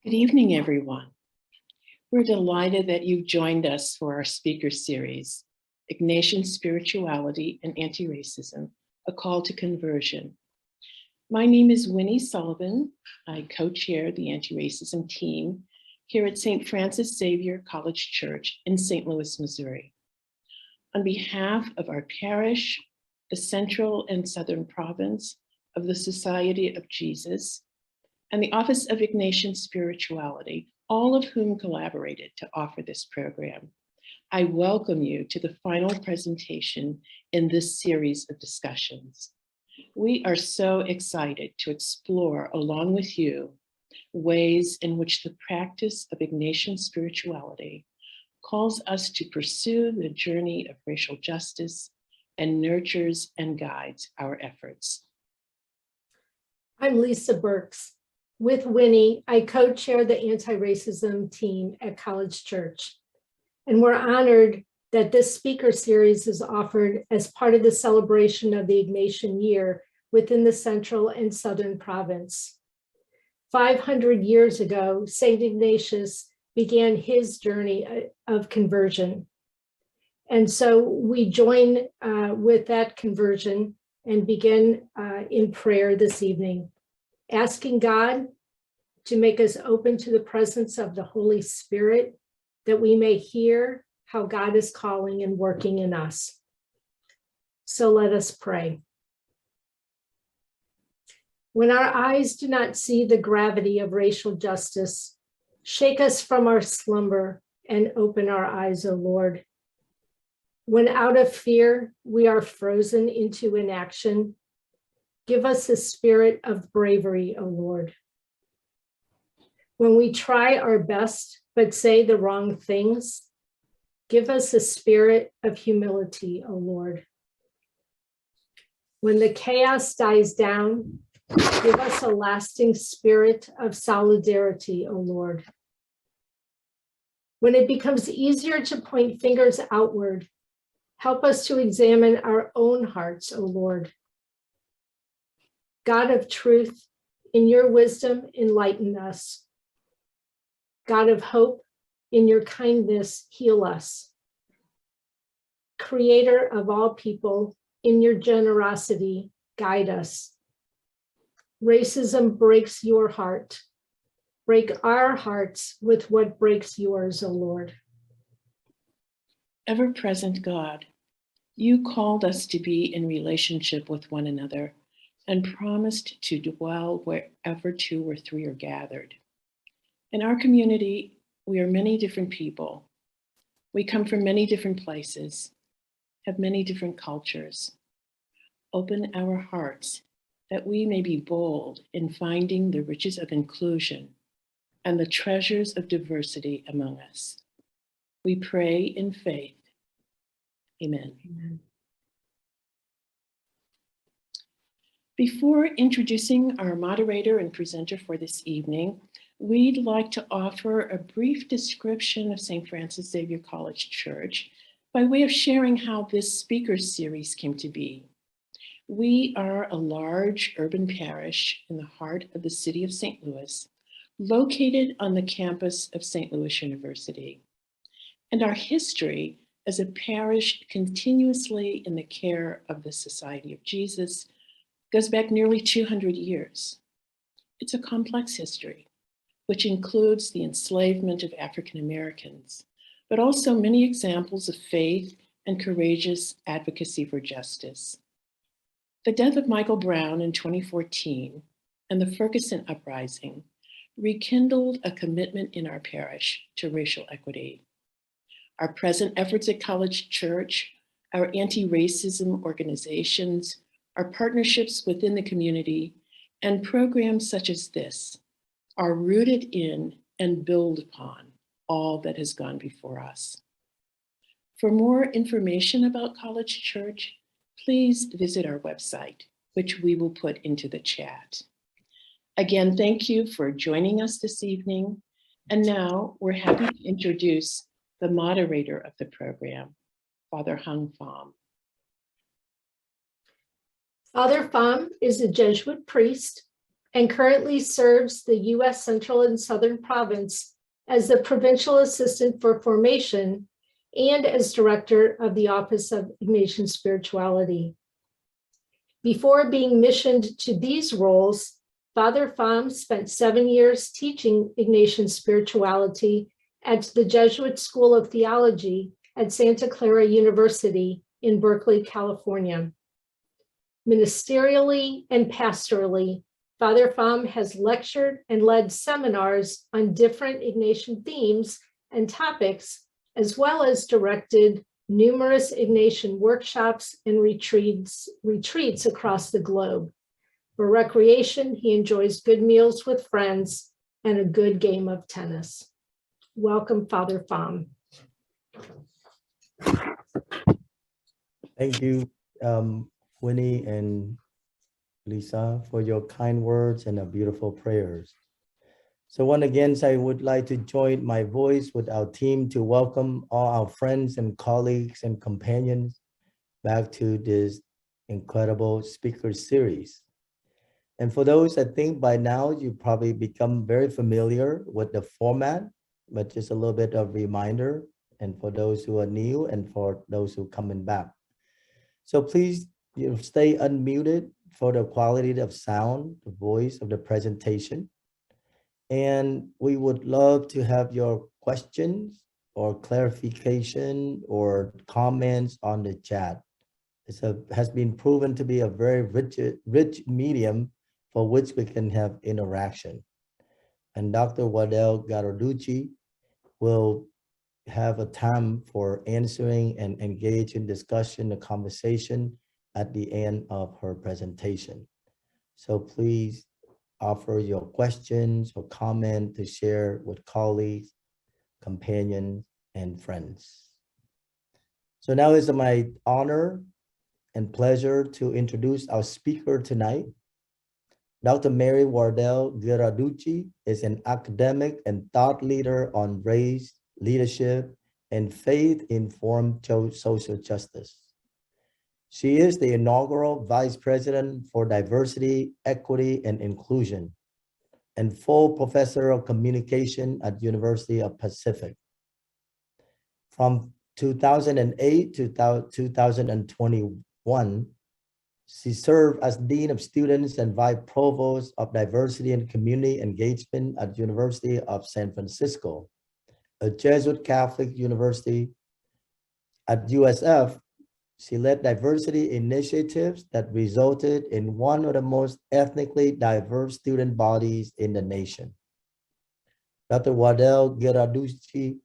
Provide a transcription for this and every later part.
Good evening, everyone. We're delighted that you've joined us for our speaker series, Ignatian Spirituality and Antiracism, a Call to Conversion. My name is Winnie Sullivan. I co-chair the Antiracism team here at St. Francis Xavier College Church in St. Louis, Missouri. On behalf of our parish, the Central and Southern Province of the Society of Jesus, and the Office of Ignatian Spirituality, all of whom collaborated to offer this program, I welcome you to the final presentation in this series of discussions. We are so excited to explore, along with you, ways in which the practice of Ignatian spirituality calls us to pursue the journey of racial justice and nurtures and guides our efforts. I'm Lisa Burks. With Winnie, I co-chair the anti-racism team at College Church. And we're honored that this speaker series is offered as part of the celebration of the Ignatian year within the Central and Southern Province. 500 years ago, St. Ignatius began his journey of conversion. And so we join with that conversion and begin in prayer this evening, asking God to make us open to the presence of the Holy Spirit, that we may hear how God is calling and working in us. So let us pray. When our eyes do not see the gravity of racial justice, shake us from our slumber and open our eyes, O Lord. When out of fear we are frozen into inaction, give us a spirit of bravery, O Lord. When we try our best but say the wrong things, give us a spirit of humility, O Lord. When the chaos dies down, give us a lasting spirit of solidarity, O Lord. When it becomes easier to point fingers outward, help us to examine our own hearts, O Lord. God of truth, in your wisdom, enlighten us. God of hope, in your kindness, heal us. Creator of all people, in your generosity, guide us. Racism breaks your heart. Break our hearts with what breaks yours, O Lord. Ever-present God, you called us to be in relationship with one another and promised to dwell wherever 2 or 3 are gathered. In our community, we are many different people. We come from many different places, have many different cultures. Open our hearts that we may be bold in finding the riches of inclusion and the treasures of diversity among us. We pray in faith. Amen. Amen. Before introducing our moderator and presenter for this evening, we'd like to offer a brief description of St. Francis Xavier College Church by way of sharing how this speaker series came to be. We are a large urban parish in the heart of the city of St. Louis, located on the campus of St. Louis University. And our history as a parish continuously in the care of the Society of Jesus goes back nearly 200 years. It's a complex history, which includes the enslavement of African Americans, but also many examples of faith and courageous advocacy for justice. The death of Michael Brown in 2014 and the Ferguson uprising rekindled a commitment in our parish to racial equity. Our present efforts at College Church, our anti-racism organizations, our partnerships within the community, and programs such as this are rooted in and build upon all that has gone before us. For more information about College Church, please visit our website, which we will put into the chat. Again, thank you for joining us this evening. And now we're happy to introduce the moderator of the program, Father Hung Pham. Father Pham is a Jesuit priest and currently serves the U.S. Central and Southern Province as the Provincial Assistant for Formation and as Director of the Office of Ignatian Spirituality. Before being missioned to these roles, Father Pham spent 7 years teaching Ignatian spirituality at the Jesuit School of Theology at Santa Clara University in Berkeley, California. Ministerially and pastorally, Father Pham has lectured and led seminars on different Ignatian themes and topics, as well as directed numerous Ignatian workshops and retreats across the globe. For recreation, he enjoys good meals with friends and a good game of tennis. Welcome, Father Pham. Thank you, Winnie and Lisa, for your kind words and beautiful prayers. So once again, I would like to join my voice with our team to welcome all our friends and colleagues and companions back to this incredible speaker series. And for those, I think by now you probably become very familiar with the format, but just a little bit of reminder, and for those who are new and for those who are coming back. So please stay unmuted for the quality of sound, the voice of the presentation. And we would love to have your questions or clarification or comments on the chat. It has been proven to be a very rich medium for which we can have interaction. And Dr. Wardell-Ghirarduzzi will have a time for answering and engage in discussion, a conversation at the end of her presentation. So please offer your questions or comment to share with colleagues, companions, and friends. So now it's my honor and pleasure to introduce our speaker tonight. Dr. Mary Wardell-Ghirarduzzi is an academic and thought leader on race, leadership, and faith-informed social justice. She is the inaugural Vice President for Diversity, Equity, and Inclusion, and full Professor of Communication at University of Pacific. From 2008 to 2021, she served as Dean of Students and Vice Provost of Diversity and Community Engagement at University of San Francisco, a Jesuit Catholic university. At USF, she led diversity initiatives that resulted in one of the most ethnically diverse student bodies in the nation. Dr. Wardell-Ghirarduzzi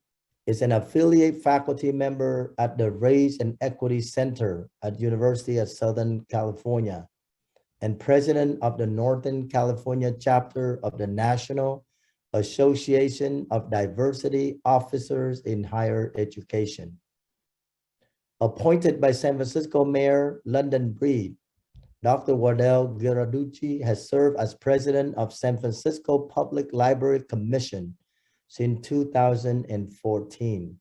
is an affiliate faculty member at the Race and Equity Center at University of Southern California and president of the Northern California chapter of the National Association of Diversity Officers in Higher Education. Appointed by San Francisco Mayor London Breed, Dr. Wardell-Ghirarduzzi has served as president of San Francisco Public Library Commission since 2014,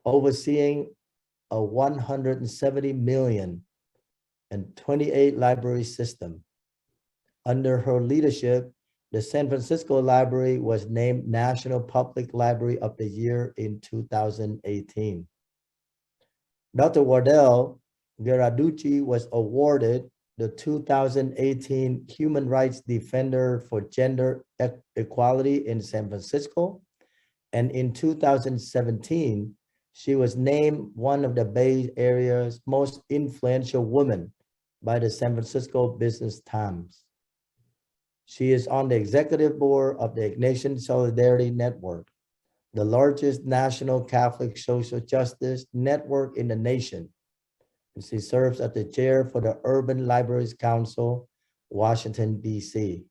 overseeing a 170 million and 28 library system. Under her leadership, the San Francisco Library was named National Public Library of the Year in 2018. Dr. Wardell-Ghirarduzzi was awarded the 2018 Human Rights Defender for Gender Equality in San Francisco, and in 2017, she was named one of the Bay Area's most influential women by the San Francisco Business Times. She is on the executive board of the Ignatian Solidarity Network, the largest national Catholic social justice network in the nation. And she serves as the chair for the Urban Libraries Council, Washington, D.C.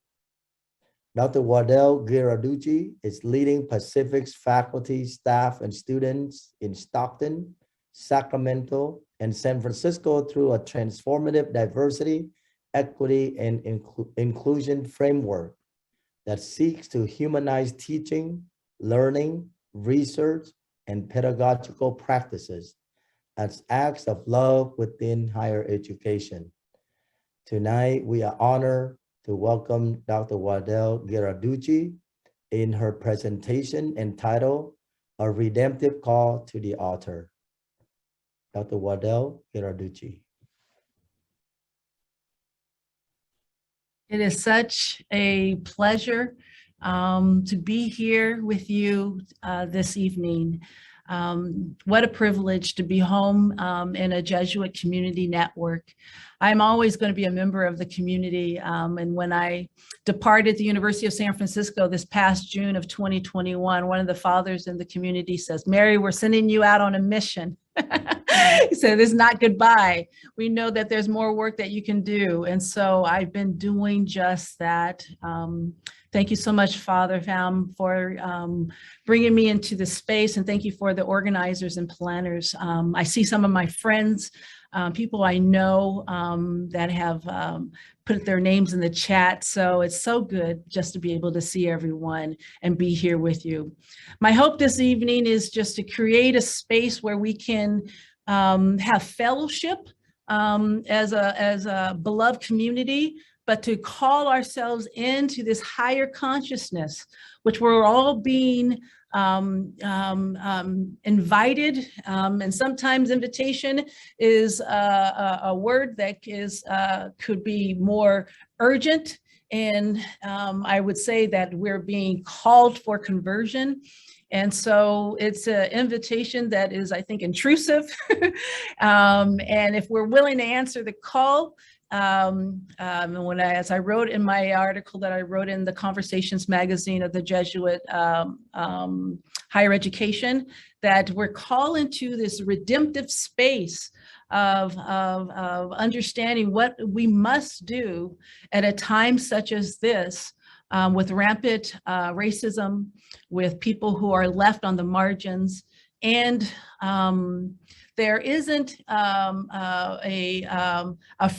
Dr. Wardell-Ghirarduzzi is leading Pacific's faculty, staff, and students in Stockton, Sacramento, and San Francisco through a transformative diversity, equity, and inclusion framework that seeks to humanize teaching, learning, research, and pedagogical practices as acts of love within higher education. Tonight, we are honored to welcome Dr. Wardell-Ghirarduzzi in her presentation entitled A Redemptive Call to the Altar. Dr. Wardell-Ghirarduzzi. It is such a pleasure to be here with you this evening. What a privilege to be home in a Jesuit community network. I'm always going to be a member of the community. And when I departed the University of San Francisco this past June of 2021, one of the fathers in the community says, "Mary, we're sending you out on a mission." He said, "This is not goodbye. We know that there's more work that you can do." And so I've been doing just that. Thank you so much, Father Pham, for bringing me into this space, and thank you for the organizers and planners. I see some of my friends, people I know that have put their names in the chat. So it's so good just to be able to see everyone and be here with you. My hope this evening is just to create a space where we can have fellowship as a beloved community, but to call ourselves into this higher consciousness, which we're all being invited, and sometimes invitation is a word that is could be more urgent. And I would say that we're being called for conversion. And so it's an invitation that is, I think, intrusive. And if we're willing to answer the call, as I wrote in my article that I wrote in the Conversations magazine of the Jesuit higher education, that we're called into this redemptive space of understanding what we must do at a time such as this, with rampant racism, with people who are left on the margins, and there isn't a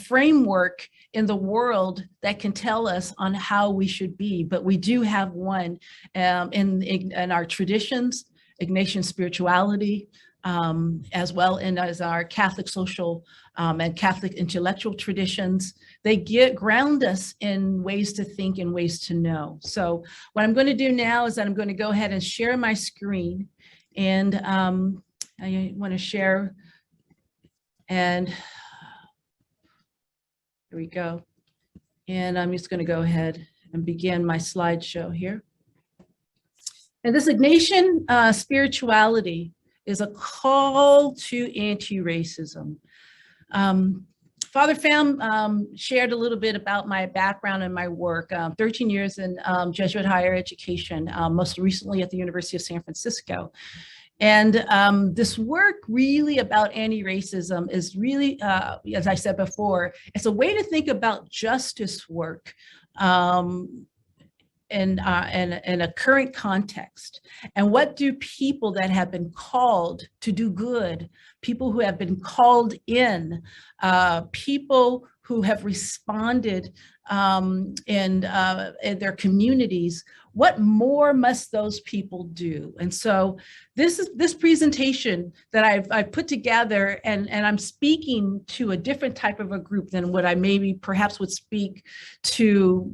framework in the world that can tell us on how we should be, but we do have one in our traditions, Ignatian Spirituality, as well as our Catholic social and Catholic intellectual traditions. They ground us in ways to think and ways to know. So what I'm going to do now is that I'm going to go ahead and share my screen, and I want to share, and here we go. And I'm just going to go ahead and begin my slideshow here. And this Ignatian spirituality is a call to anti-racism. Father Pham shared a little bit about my background and my work. 13 years in Jesuit higher education, most recently at the University of San Francisco. And this work really about anti-racism is really, as I said before, it's a way to think about justice work in a current context. And what do people that have been called to do good, people who have been called in, people who have responded in their communities, what more must those people do? And so this presentation that I've put together, and I'm speaking to a different type of a group than what I maybe perhaps would speak to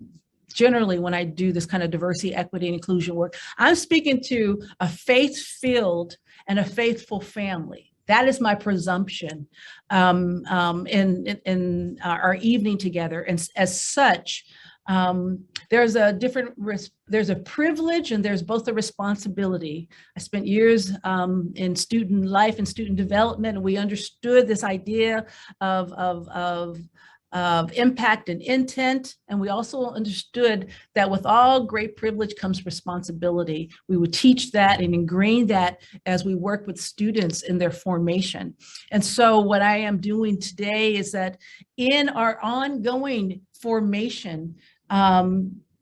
generally when I do this kind of diversity, equity, and inclusion work. I'm speaking to a faith-filled and a faithful family. That is my presumption in our evening together. And as such, there's a privilege and there's both a responsibility. I spent years in student life and student development, and we understood this idea of impact and intent. And we also understood that with all great privilege comes responsibility. We would teach that and ingrain that as we work with students in their formation. And so what I am doing today is that in our ongoing formation,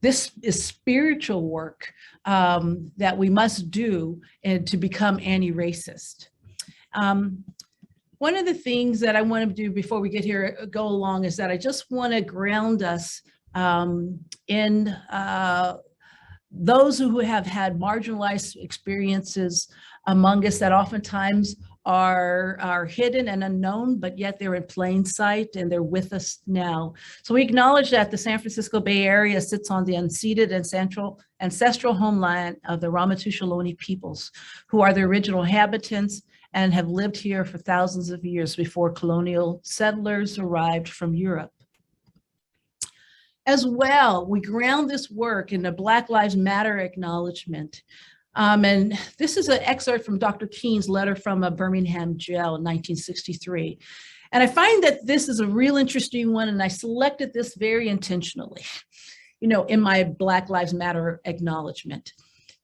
this is spiritual work that we must do and to become anti-racist. One of the things that I want to do before we go along is that I just want to ground us in those who have had marginalized experiences among us that oftentimes are hidden and unknown, but yet they're in plain sight and they're with us now. So we acknowledge that the San Francisco Bay Area sits on the unceded and ancestral homeland of the Ramaytush Ohlone peoples, who are the original inhabitants and have lived here for thousands of years before colonial settlers arrived from Europe. As well, we ground this work in the Black Lives Matter acknowledgement. And this is an excerpt from Dr. King's letter from a Birmingham jail in 1963. And I find that this is a real interesting one, and I selected this very intentionally, in my Black Lives Matter acknowledgement,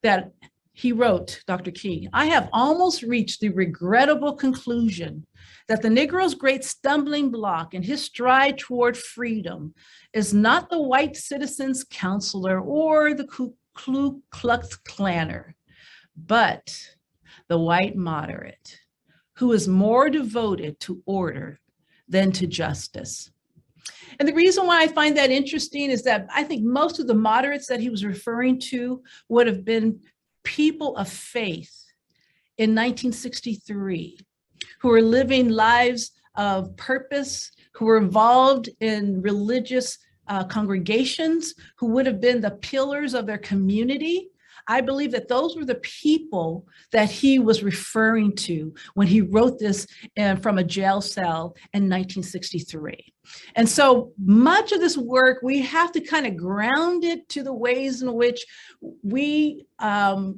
that he wrote, Dr. King, "I have almost reached the regrettable conclusion that the Negro's great stumbling block in his stride toward freedom is not the white citizen's counselor or the Ku Klux Klanner, but the white moderate, who is more devoted to order than to justice." And the reason why I find that interesting is that I think most of the moderates that he was referring to would have been people of faith in 1963, who were living lives of purpose, who were involved in religious congregations, who would have been the pillars of their community. I believe that those were the people that he was referring to when he wrote this from a jail cell in 1963. And so much of this work, we have to kind of ground it to the ways in which we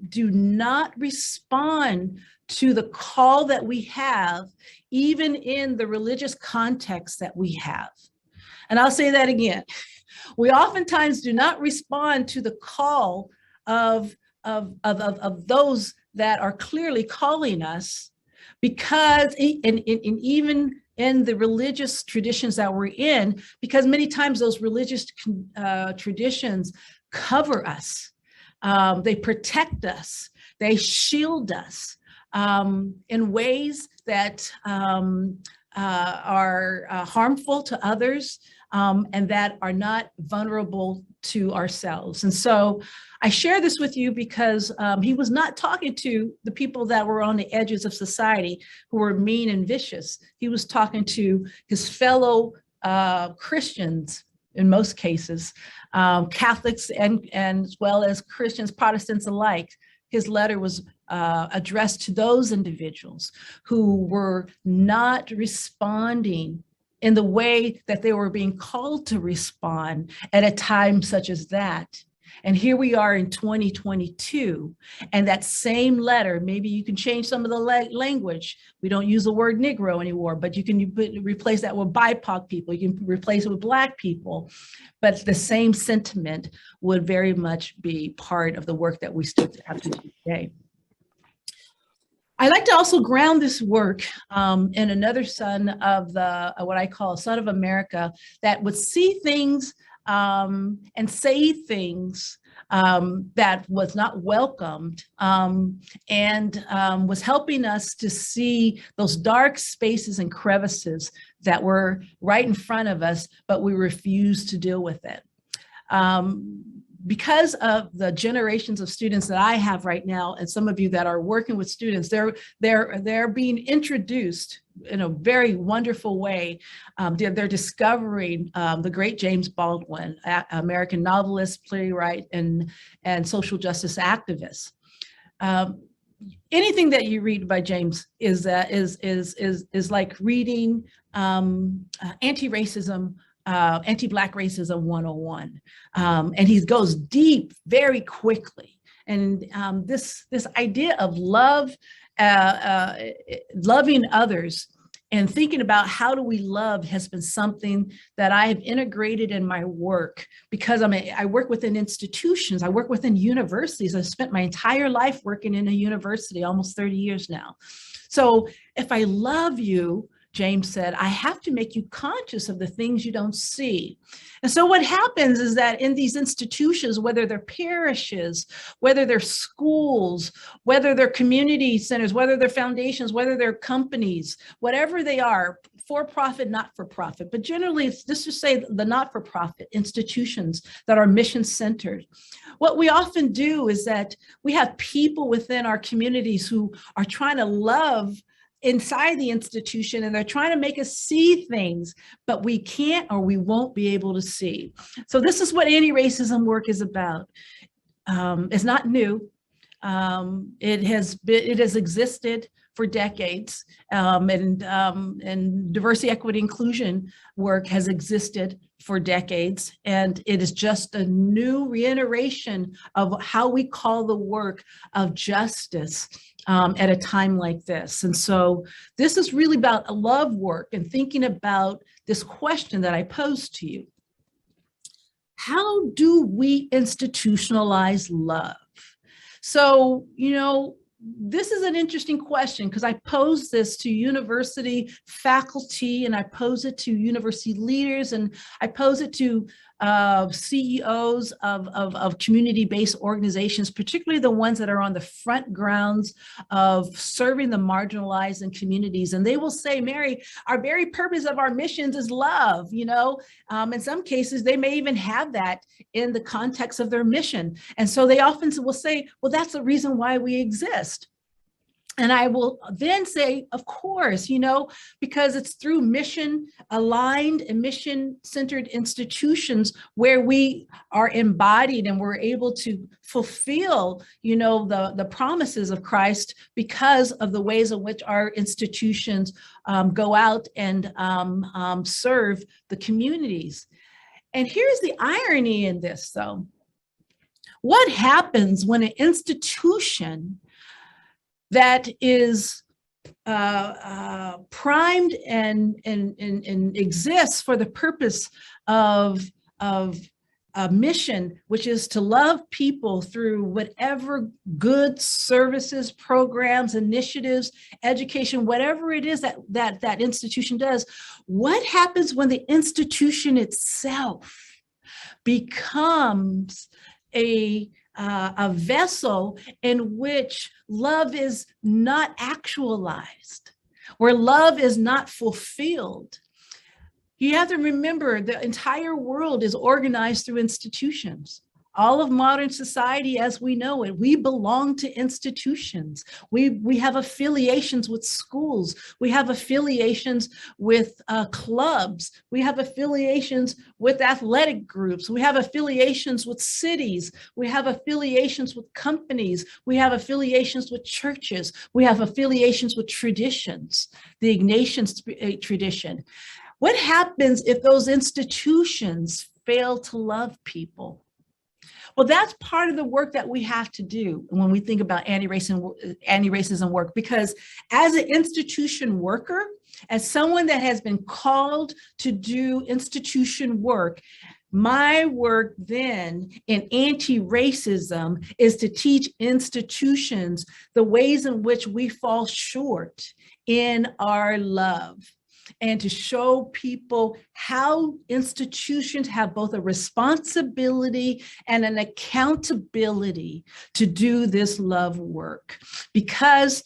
do not respond to the call that we have, even in the religious context that we have. And I'll say that again. We oftentimes do not respond to the call of those that are clearly calling us, because even in the religious traditions that we're in, because many times those religious traditions cover us, they protect us, they shield us in ways that are harmful to others, and that are not vulnerable to ourselves. And so I share this with you because he was not talking to the people that were on the edges of society who were mean and vicious. He was talking to his fellow Christians, in most cases, Catholics and as well as Christians, Protestants alike. His letter was addressed to those individuals who were not responding in the way that they were being called to respond at a time such as that. And here we are in 2022, and that same letter, maybe you can change some of the language. We don't use the word Negro anymore, but you can replace that with BIPOC people. You can replace it with Black people, but the same sentiment would very much be part of the work that we still have to do today. I like to also ground this work in another son of what I call a son of America, that would see things and say things that was not welcomed, and was helping us to see those dark spaces and crevices that were right in front of us, but we refused to deal with it. Because of the generations of students that I have right now, and some of you that are working with students, they're being introduced in a very wonderful way. They're discovering the great James Baldwin, American novelist, playwright, and social justice activist. Anything that you read by James is like reading anti-racism. Anti-Black racism 101, and he goes deep very quickly. And this idea of love, loving others, and thinking about how do we love has been something that I have integrated in my work, because I work within institutions, I work within universities. I've spent my entire life working in a university, almost 30 years now. So if I love you, James said, I have to make you conscious of the things you don't see. And so what happens is that in these institutions, whether they're parishes, whether they're schools, whether they're community centers, whether they're foundations, whether they're companies, whatever they are, for-profit, not-for-profit, but generally, let's just say the not-for-profit institutions that are mission-centered. What we often do is that we have people within our communities who are trying to love inside the institution, and they're trying to make us see things, but we can't or we won't be able to see. So this is what anti-racism work is about. It's not new. It has existed for decades, and diversity, equity, inclusion work has existed for decades, and it is just a new reiteration of how we call the work of justice at a time like this. And so this is really about a love work and thinking about this question that I posed to you. How do we institutionalize love? So, this is an interesting question because I pose this to university faculty, and I pose it to university leaders, and I pose it to CEOs of community-based organizations, particularly the ones that are on the front grounds of serving the marginalized in communities. And they will say, Mary, our very purpose of our missions is love. In some cases, they may even have that in the context of their mission. And so they often will say, well, that's the reason why we exist. And I will then say, of course, because it's through mission aligned and mission centered institutions where we are embodied and we're able to fulfill, the promises of Christ because of the ways in which our institutions go out and serve the communities. And here's the irony in this, though. What happens when an institution that is primed and exists for the purpose of a mission, which is to love people through whatever goods, services, programs, initiatives, education, whatever it is that institution does? What happens when the institution itself becomes a vessel in which love is not actualized, where love is not fulfilled? You have to remember the entire world is organized through institutions. All of modern society as we know it, we belong to institutions. We have affiliations with schools. We have affiliations with clubs. We have affiliations with athletic groups. We have affiliations with cities. We have affiliations with companies. We have affiliations with churches. We have affiliations with traditions, the Ignatian tradition. What happens if those institutions fail to love people? Well, that's part of the work that we have to do when we think about anti-racism work, because as an institution worker, as someone that has been called to do institution work, my work then in anti-racism is to teach institutions the ways in which we fall short in our love, and to show people how institutions have both a responsibility and an accountability to do this love work. Because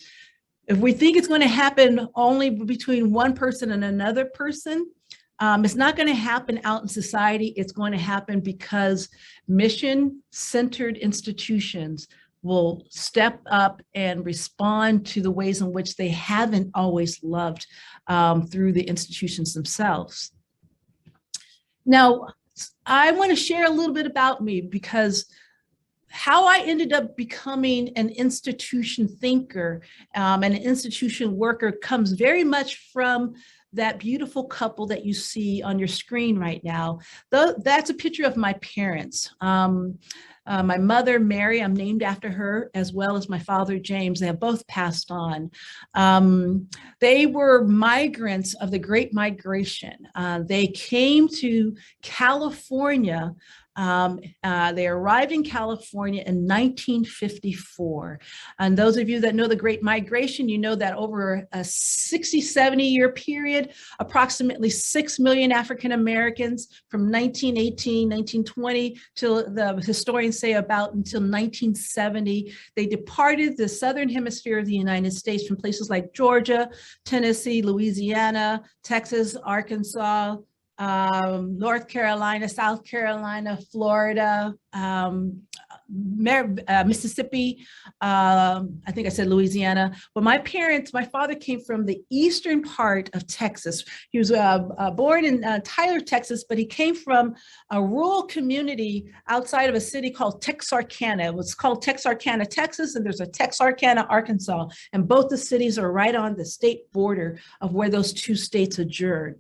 if we think it's going to happen only between one person and another person, it's not going to happen out in society. It's going to happen because mission-centered institutions will step up and respond to the ways in which they haven't always loved through the institutions themselves. Now, I want to share a little bit about me, because how I ended up becoming an institution thinker and an institution worker comes very much from that beautiful couple that you see on your screen right now. That's a picture of my parents. My mother, Mary, I'm named after her, as well as my father, James. They have both passed on. They were migrants of the Great Migration. They came to California. They arrived in California in 1954. And those of you that know the Great Migration, you know that over a 60, 70-year period, approximately 6 million African Americans from 1918, 1920 till the historians say about until 1970, they departed the Southern Hemisphere of the United States from places like Georgia, Tennessee, Louisiana, Texas, Arkansas, North Carolina, South Carolina, Florida, Mississippi. I think I said Louisiana. But my father came from the eastern part of Texas. He was born in Tyler, Texas, but he came from a rural community outside of a city called Texarkana. It was called Texarkana, Texas, and there's a Texarkana, Arkansas. And both the cities are right on the state border of where those two states adjourn.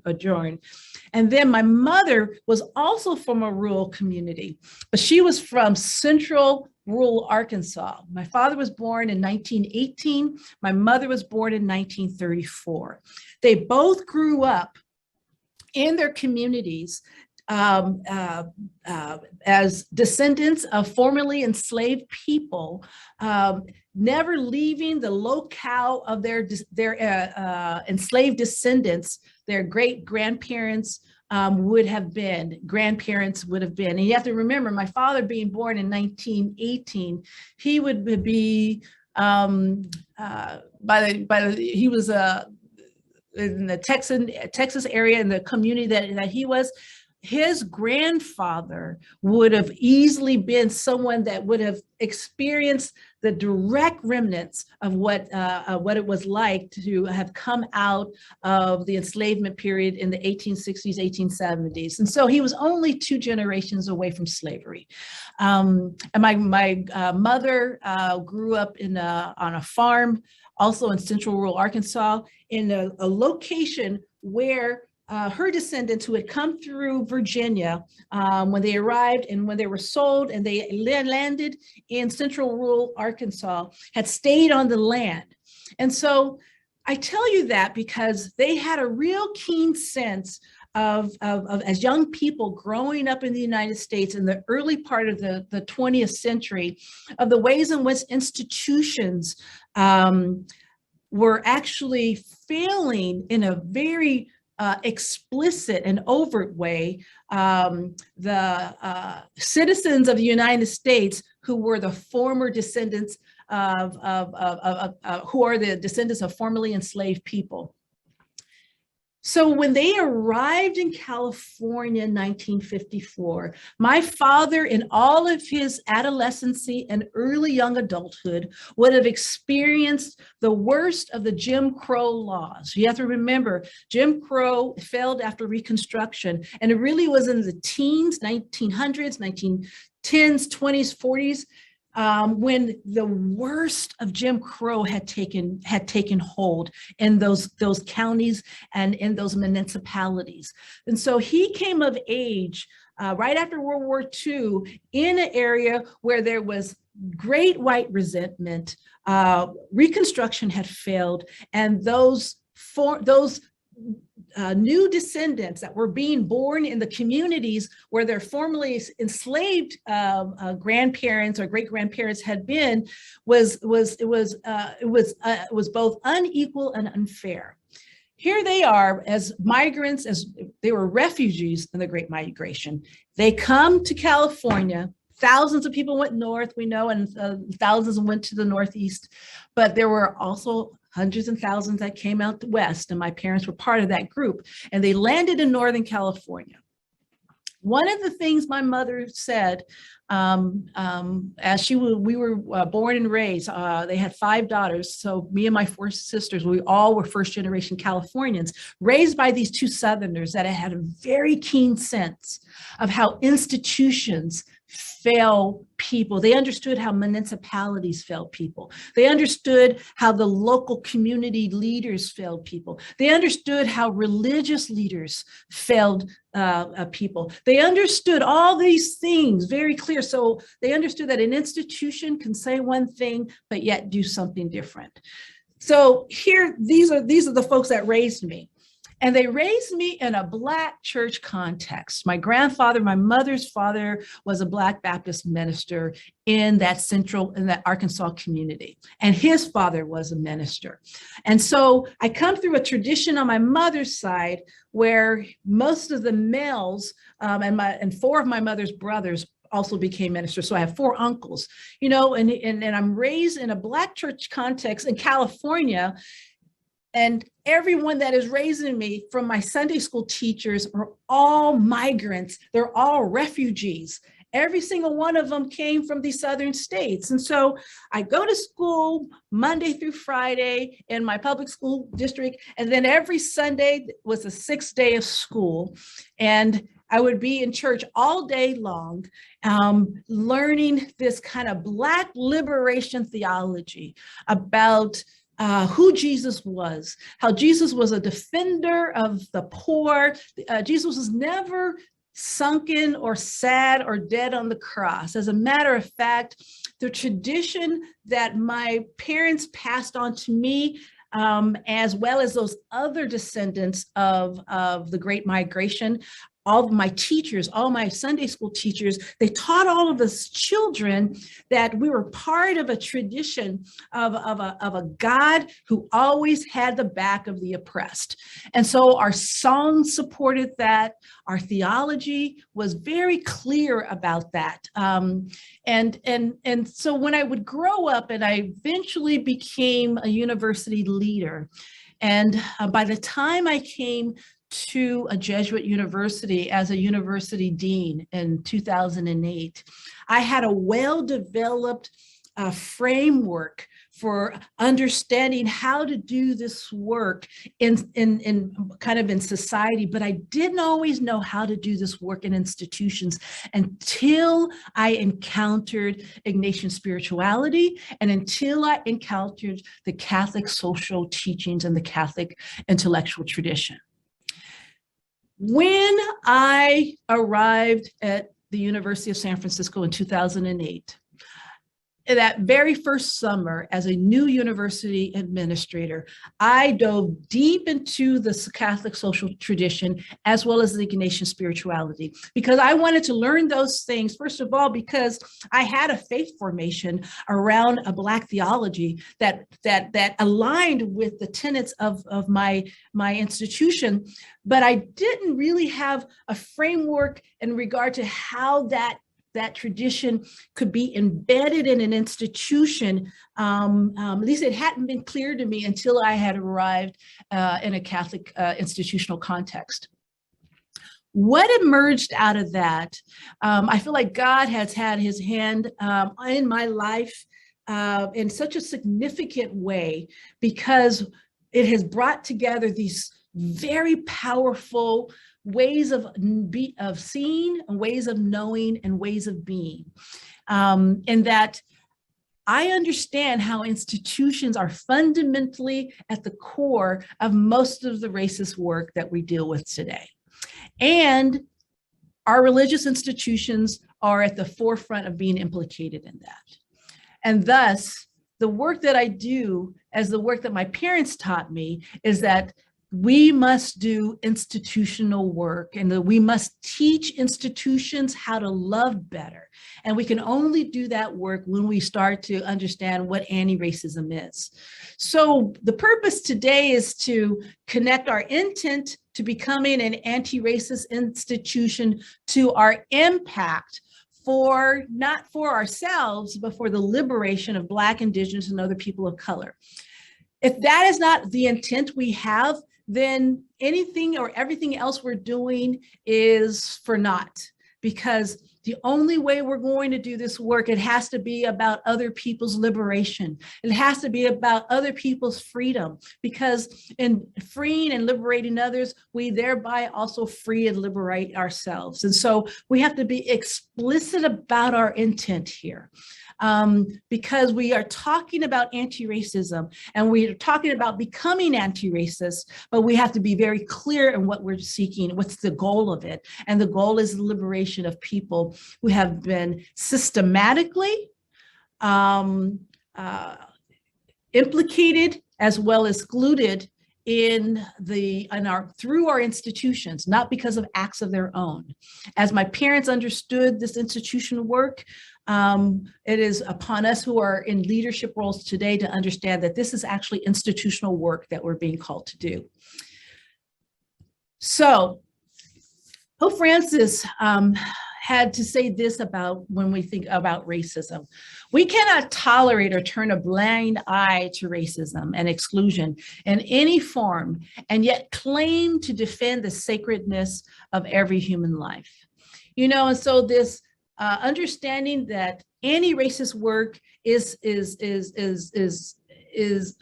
And then my mother was also from a rural community, but she was from central rural Arkansas. My father was born in 1918. My mother was born in 1934. They both grew up in their communities as descendants of formerly enslaved people, never leaving the locale of their enslaved descendants. Their great-grandparents would have been, grandparents would have been. And you have to remember, my father being born in 1918, he would be, he was in the Texas area, in the community that he was. His grandfather would have easily been someone that would have experienced the direct remnants of what it was like to have come out of the enslavement period in the 1860s, 1870s. And so he was only 2 generations away from slavery. And my mother grew up on a farm, also in central rural Arkansas, in a location where her descendants who had come through Virginia when they arrived and when they were sold and they landed in central rural Arkansas had stayed on the land. And so I tell you that because they had a real keen sense of as young people growing up in the United States in the early part of the 20th century, of the ways in which institutions were actually failing in a very explicit and overt way, the citizens of the United States who were the former descendants who are the descendants of formerly enslaved people. So when they arrived in California in 1954, my father, in all of his adolescency and early young adulthood, would have experienced the worst of the Jim Crow laws. You have to remember, Jim Crow failed after Reconstruction, and it really was in the teens, 1900s, 1910s, 20s, 40s, when the worst of Jim Crow had taken hold in those counties and in those municipalities. And so he came of age right after World War II in an area where there was great white resentment. Reconstruction had failed, and those new descendants that were being born in the communities where their formerly enslaved grandparents or great grandparents had been was both unequal and unfair. Here they are as migrants, as they were refugees in the Great Migration. They come to California. Thousands of people went north, we know, and thousands went to the northeast, but there were also hundreds and thousands that came out west, and my parents were part of that group, and they landed in Northern California. One of the things my mother said, as we were born and raised, they had 5 daughters, so me and my 4 sisters, we all were first-generation Californians, raised by these 2 Southerners that had a very keen sense of how institutions fail people. They understood how municipalities failed people. They understood how the local community leaders failed people. They understood how religious leaders failed people. They understood all these things very clear. So they understood that an institution can say one thing, but yet do something different. So here, these are the folks that raised me. And they raised me in a Black church context. My grandfather, my mother's father, was a Black Baptist minister in that Arkansas community. And his father was a minister. And so I come through a tradition on my mother's side where most of the males and 4 of my mother's brothers also became ministers. So I have 4 uncles, and I'm raised in a Black church context in California. And everyone that is raising me, from my Sunday school teachers, are all migrants. They're all refugees. every single one of them came from these southern states. And so I go to school Monday through Friday in my public school district, and then every Sunday was the 6th day of school. And I would be in church all day long, learning this kind of Black liberation theology about who Jesus was, how Jesus was a defender of the poor. Jesus was never sunken or sad or dead on the cross. As a matter of fact, the tradition that my parents passed on to me, as well as those other descendants of the Great Migration, all of my teachers, all my Sunday school teachers, they taught all of us children that we were part of a tradition of a God who always had the back of the oppressed. And so our songs supported that. Our theology was very clear about that. And so when I would grow up and I eventually became a university leader, and by the time I came to a Jesuit university as a university dean in 2008, I had a well-developed framework for understanding how to do this work in kind of in society, but I didn't always know how to do this work in institutions until I encountered Ignatian spirituality and until I encountered the Catholic social teachings and the Catholic intellectual tradition. When I arrived at the University of San Francisco in 2008, that very first summer as a new university administrator, I dove deep into the Catholic social tradition as well as the Ignatian spirituality, because I wanted to learn those things, first of all, because I had a faith formation around a Black theology that aligned with the tenets of my institution, but I didn't really have a framework in regard to how that tradition could be embedded in an institution. At least it hadn't been clear to me until I had arrived in a Catholic institutional context. What emerged out of that, I feel like God has had his hand in my life in such a significant way, because it has brought together these very powerful ways of seeing, ways of knowing, and ways of being. And that I understand how institutions are fundamentally at the core of most of the racist work that we deal with today. And our religious institutions are at the forefront of being implicated in that. And thus, the work that I do, as the work that my parents taught me, is that we must do institutional work, and that we must teach institutions how to love better. And we can only do that work when we start to understand what anti-racism is. So the purpose today is to connect our intent to becoming an anti-racist institution to our impact for, not for ourselves, but for the liberation of Black, Indigenous, and other people of color. If that is not the intent we have, then anything or everything else we're doing is for naught, because the only way we're going to do this work, it has to be about other people's liberation. It has to be about other people's freedom, because in freeing and liberating others, we thereby also free and liberate ourselves. And so we have to be explicit about our intent here. Because we are talking about anti-racism and we are talking about becoming anti-racist, but we have to be very clear in what we're seeking, what's the goal of it. And the goal is the liberation of people who have been systematically implicated as well as excluded through our institutions, not because of acts of their own. As my parents understood this institutional work, it is upon us who are in leadership roles today to understand that this is actually institutional work that we're being called to do. So Pope Francis had to say this about when we think about racism. We cannot tolerate or turn a blind eye to racism and exclusion in any form, and yet claim to defend the sacredness of every human life. You know, and so this understanding that anti-racist work is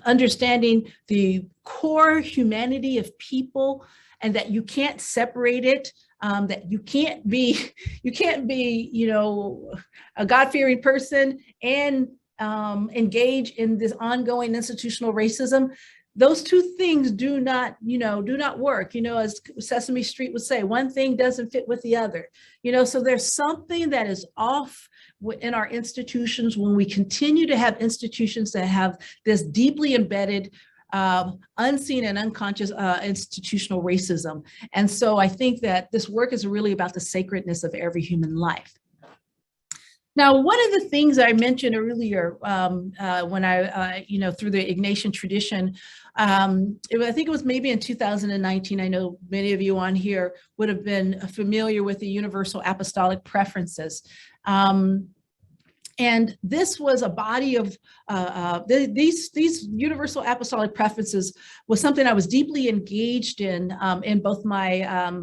understanding the core humanity of people, and that you can't separate it. That you can't be, you know, a God-fearing person and engage in this ongoing institutional racism. Those two things do not work. You know, as Sesame Street would say, one thing doesn't fit with the other. You know, so there's something that is off in our institutions when we continue to have institutions that have this deeply embedded unseen and unconscious institutional racism. And so I think that this work is really about the sacredness of every human life. Now, one of the things I mentioned earlier when I, through the Ignatian tradition, I think it was maybe in 2019, I know many of you on here would have been familiar with the universal apostolic preferences. And this was a body of these universal apostolic preferences was something I was deeply engaged in both my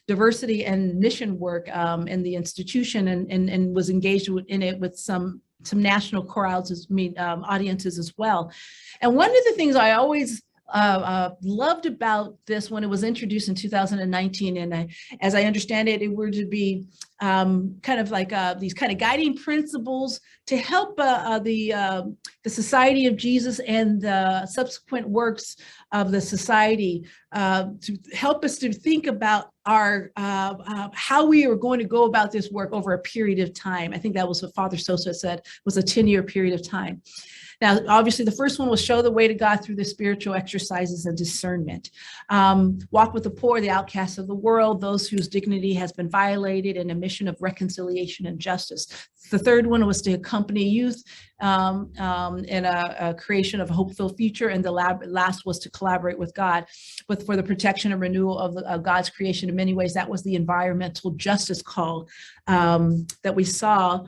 diversity and mission work in the institution, and was engaged in it with some national crowds, audiences as well. And one of the things I always loved about this when it was introduced in 2019, and as I understand it, it were to be kind of like these kind of guiding principles to help the Society of Jesus and the subsequent works of the society to help us to think about our how we are going to go about this work over a period of time. I think that was what Father Sosa said was a 10-year period of time. Now, obviously, the first one was show the way to God through the spiritual exercises and discernment. Walk with the poor, the outcasts of the world, those whose dignity has been violated, and a mission of reconciliation and justice. The third one was to accompany youth in a creation of a hope-filled future. And the last was to collaborate with God for the protection and renewal of God's creation. In many ways, that was the environmental justice call that we saw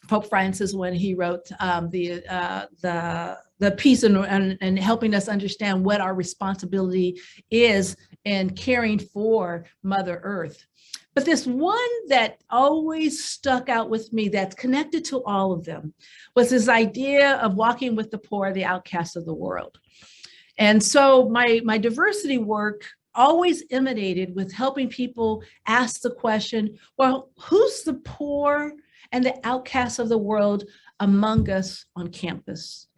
Pope Francis when he wrote the piece and helping us understand what our responsibility is in caring for Mother Earth. But this one that always stuck out with me that's connected to all of them was this idea of walking with the poor, the outcasts of the world. And so my diversity work always emanated with helping people ask the question, well, who's the poor and the outcasts of the world among us on campus?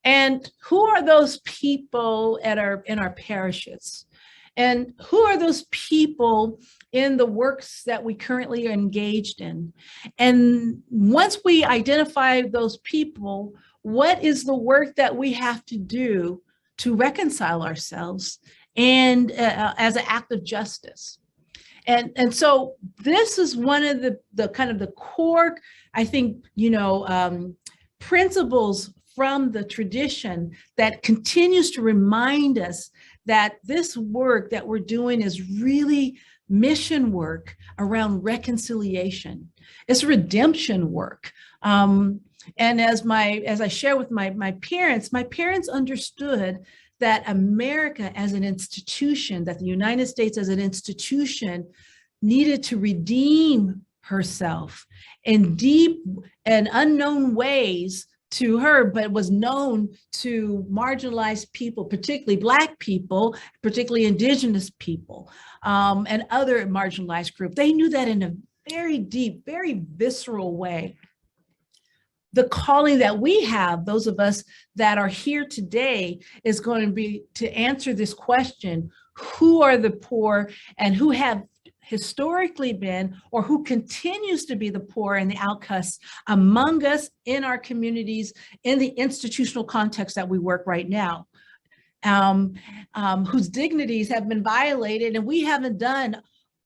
And who are those people in our parishes? And who are those people in the works that we currently are engaged in? And once we identify those people, what is the work that we have to do to reconcile ourselves and as an act of justice? And so this is one of the kind of the core, I think, principles from the tradition that continues to remind us that this work that we're doing is really mission work around reconciliation. It's redemption work. And as I share with my parents understood that America as an institution, that the United States as an institution needed to redeem herself in deep and unknown ways to her, but was known to marginalized people, particularly Black people, particularly Indigenous people, and other marginalized groups. They knew that in a very deep, very visceral way. The calling that we have, those of us that are here today, is going to be to answer this question: who are the poor and who have historically been, or who continues to be the poor and the outcasts among us in our communities, in the institutional context that we work right now, whose dignities have been violated, and we haven't done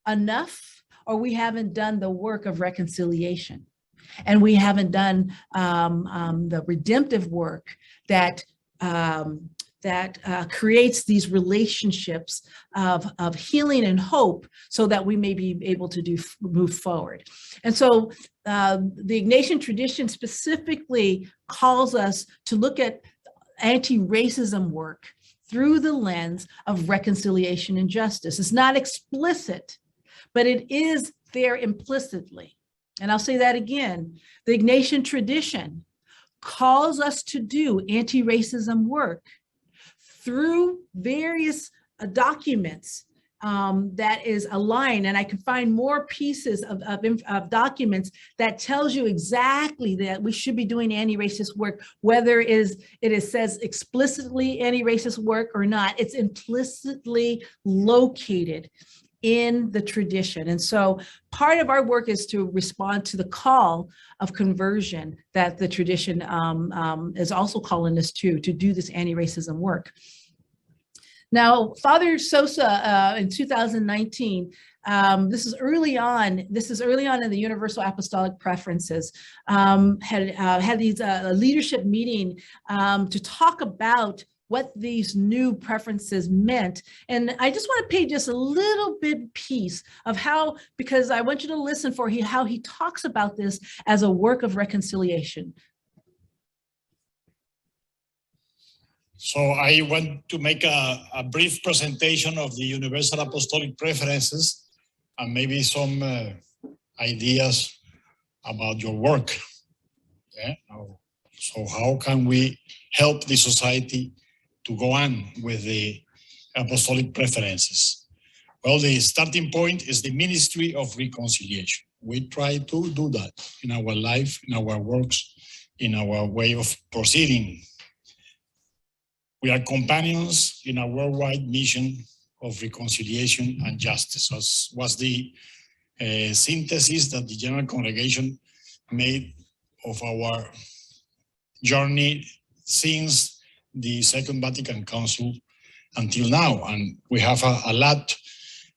enough, or we haven't done the work of reconciliation. And we haven't done the redemptive work that creates these relationships of healing and hope, so that we may be able to move forward. And so the Ignatian tradition specifically calls us to look at anti-racism work through the lens of reconciliation and justice. It's not explicit, but it is there implicitly. And I'll say that again, the Ignatian tradition calls us to do anti-racism work through various documents that is aligned. And I can find more pieces of documents that tells you exactly that we should be doing anti-racist work, whether it says explicitly anti-racist work or not. It's implicitly located in the tradition. And so part of our work is to respond to the call of conversion that the tradition is also calling us to do this anti-racism work. Now, Father Sosa in 2019, this is early on in the Universal Apostolic Preferences, had these leadership meeting to talk about what these new preferences meant. And I just want to pay just a little bit piece of how, because I want you to listen for how he talks about this as a work of reconciliation. So I want to make a brief presentation of the Universal Apostolic Preferences and maybe some ideas about your work. Yeah? So how can we help the society to go on with the apostolic preferences? Well, the starting point is the ministry of reconciliation. We try to do that in our life, in our works, in our way of proceeding. We are companions in a worldwide mission of reconciliation and justice, as was the synthesis that the General Congregation made of our journey since the Second Vatican Council until now. And we have a lot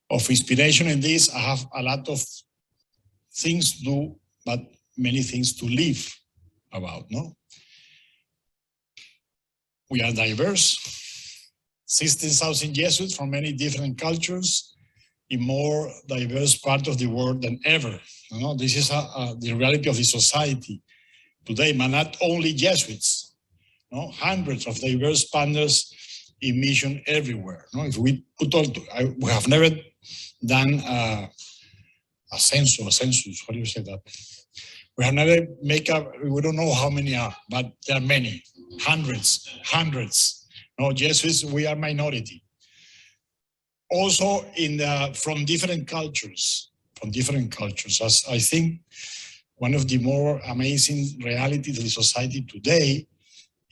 of inspiration in this. I have a lot of things to do, but many things to live about, no? We are diverse, 16,000 Jesuits from many different cultures in more diverse part of the world than ever. You know, this is the reality of the society today, but not only Jesuits, no? Hundreds of diverse partners in mission everywhere. No? If we put all, we have never done a census, what do you say that? We have never we don't know how many are, but there are many, hundreds. No, Jesuits, we are minority. Also from different cultures, as I think one of the more amazing realities of the society today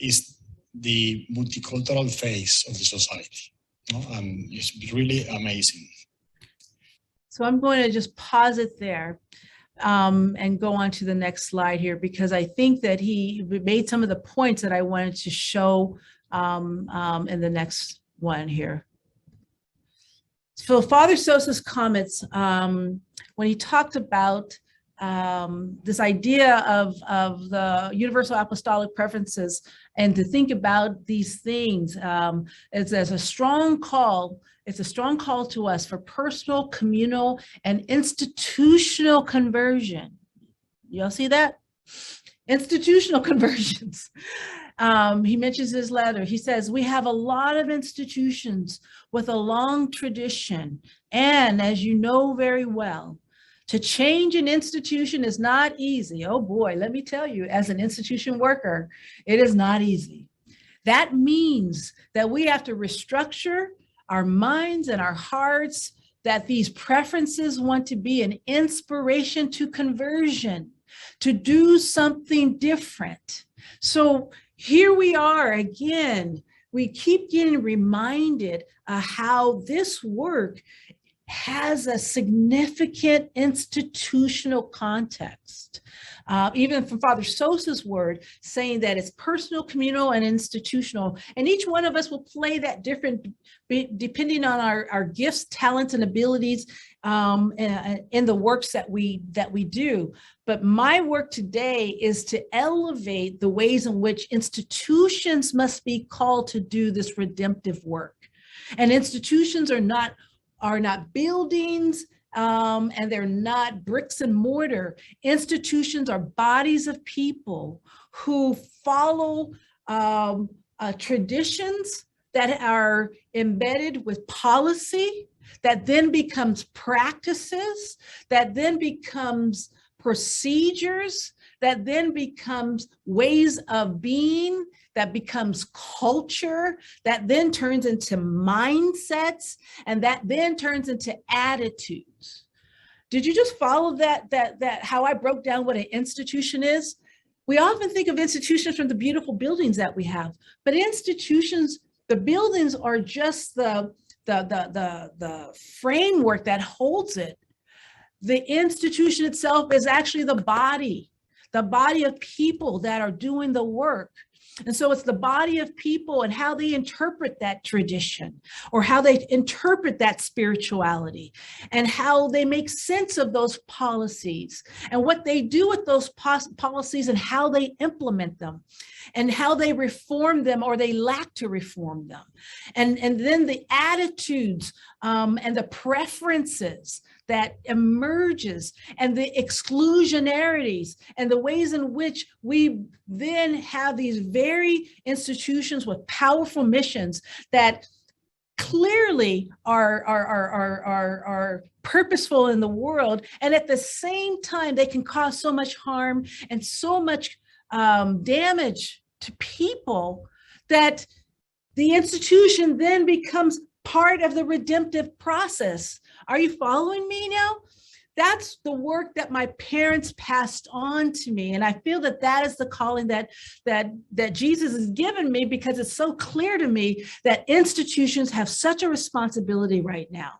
is the multicultural face of the society. No? And it's really amazing. So I'm going to just pause it there and go on to the next slide here, because I think that he made some of the points that I wanted to show in the next one here. So Father Sosa's comments, when he talked about this idea of the universal apostolic preferences, and to think about these things, it's a strong call. It's a strong call to us for personal, communal, and institutional conversion. Y'all see that? Institutional conversions. He mentions his letter. He says, we have a lot of institutions with a long tradition. And as you know very well, to change an institution is not easy. Oh boy, let me tell you, as an institution worker, it is not easy. That means that we have to restructure our minds and our hearts, that these preferences want to be an inspiration to conversion, to do something different. So here we are again, we keep getting reminded how this work has a significant institutional context. Even from Father Sosa's word, saying that it's personal, communal, and institutional. And each one of us will play that different, depending on our gifts, talents, and abilities in the works that we do. But my work today is to elevate the ways in which institutions must be called to do this redemptive work. And institutions are not buildings, and they're not bricks and mortar. Institutions are bodies of people who follow traditions that are embedded with policy, that then becomes practices, that then becomes procedures that then becomes ways of being, that becomes culture, that then turns into mindsets, and that then turns into attitudes. Did you just follow that how I broke down what an institution is? We often think of institutions from the beautiful buildings that we have, but institutions, the buildings are just the framework that holds it. The institution itself is actually the body of people that are doing the work. And so it's the body of people and how they interpret that tradition, or how they interpret that spirituality, and how they make sense of those policies, and what they do with those policies, and how they implement them, and how they reform them or they lack to reform them. And then the attitudes and the preferences that emerges, and the exclusionarities, and the ways in which we then have these very institutions with powerful missions that clearly are purposeful in the world, and at the same time they can cause so much harm and so much damage to people, that the institution then becomes part of the redemptive process. Are you following me now? That's the work that my parents passed on to me. And I feel that that is the calling that Jesus has given me, because it's so clear to me that institutions have such a responsibility right now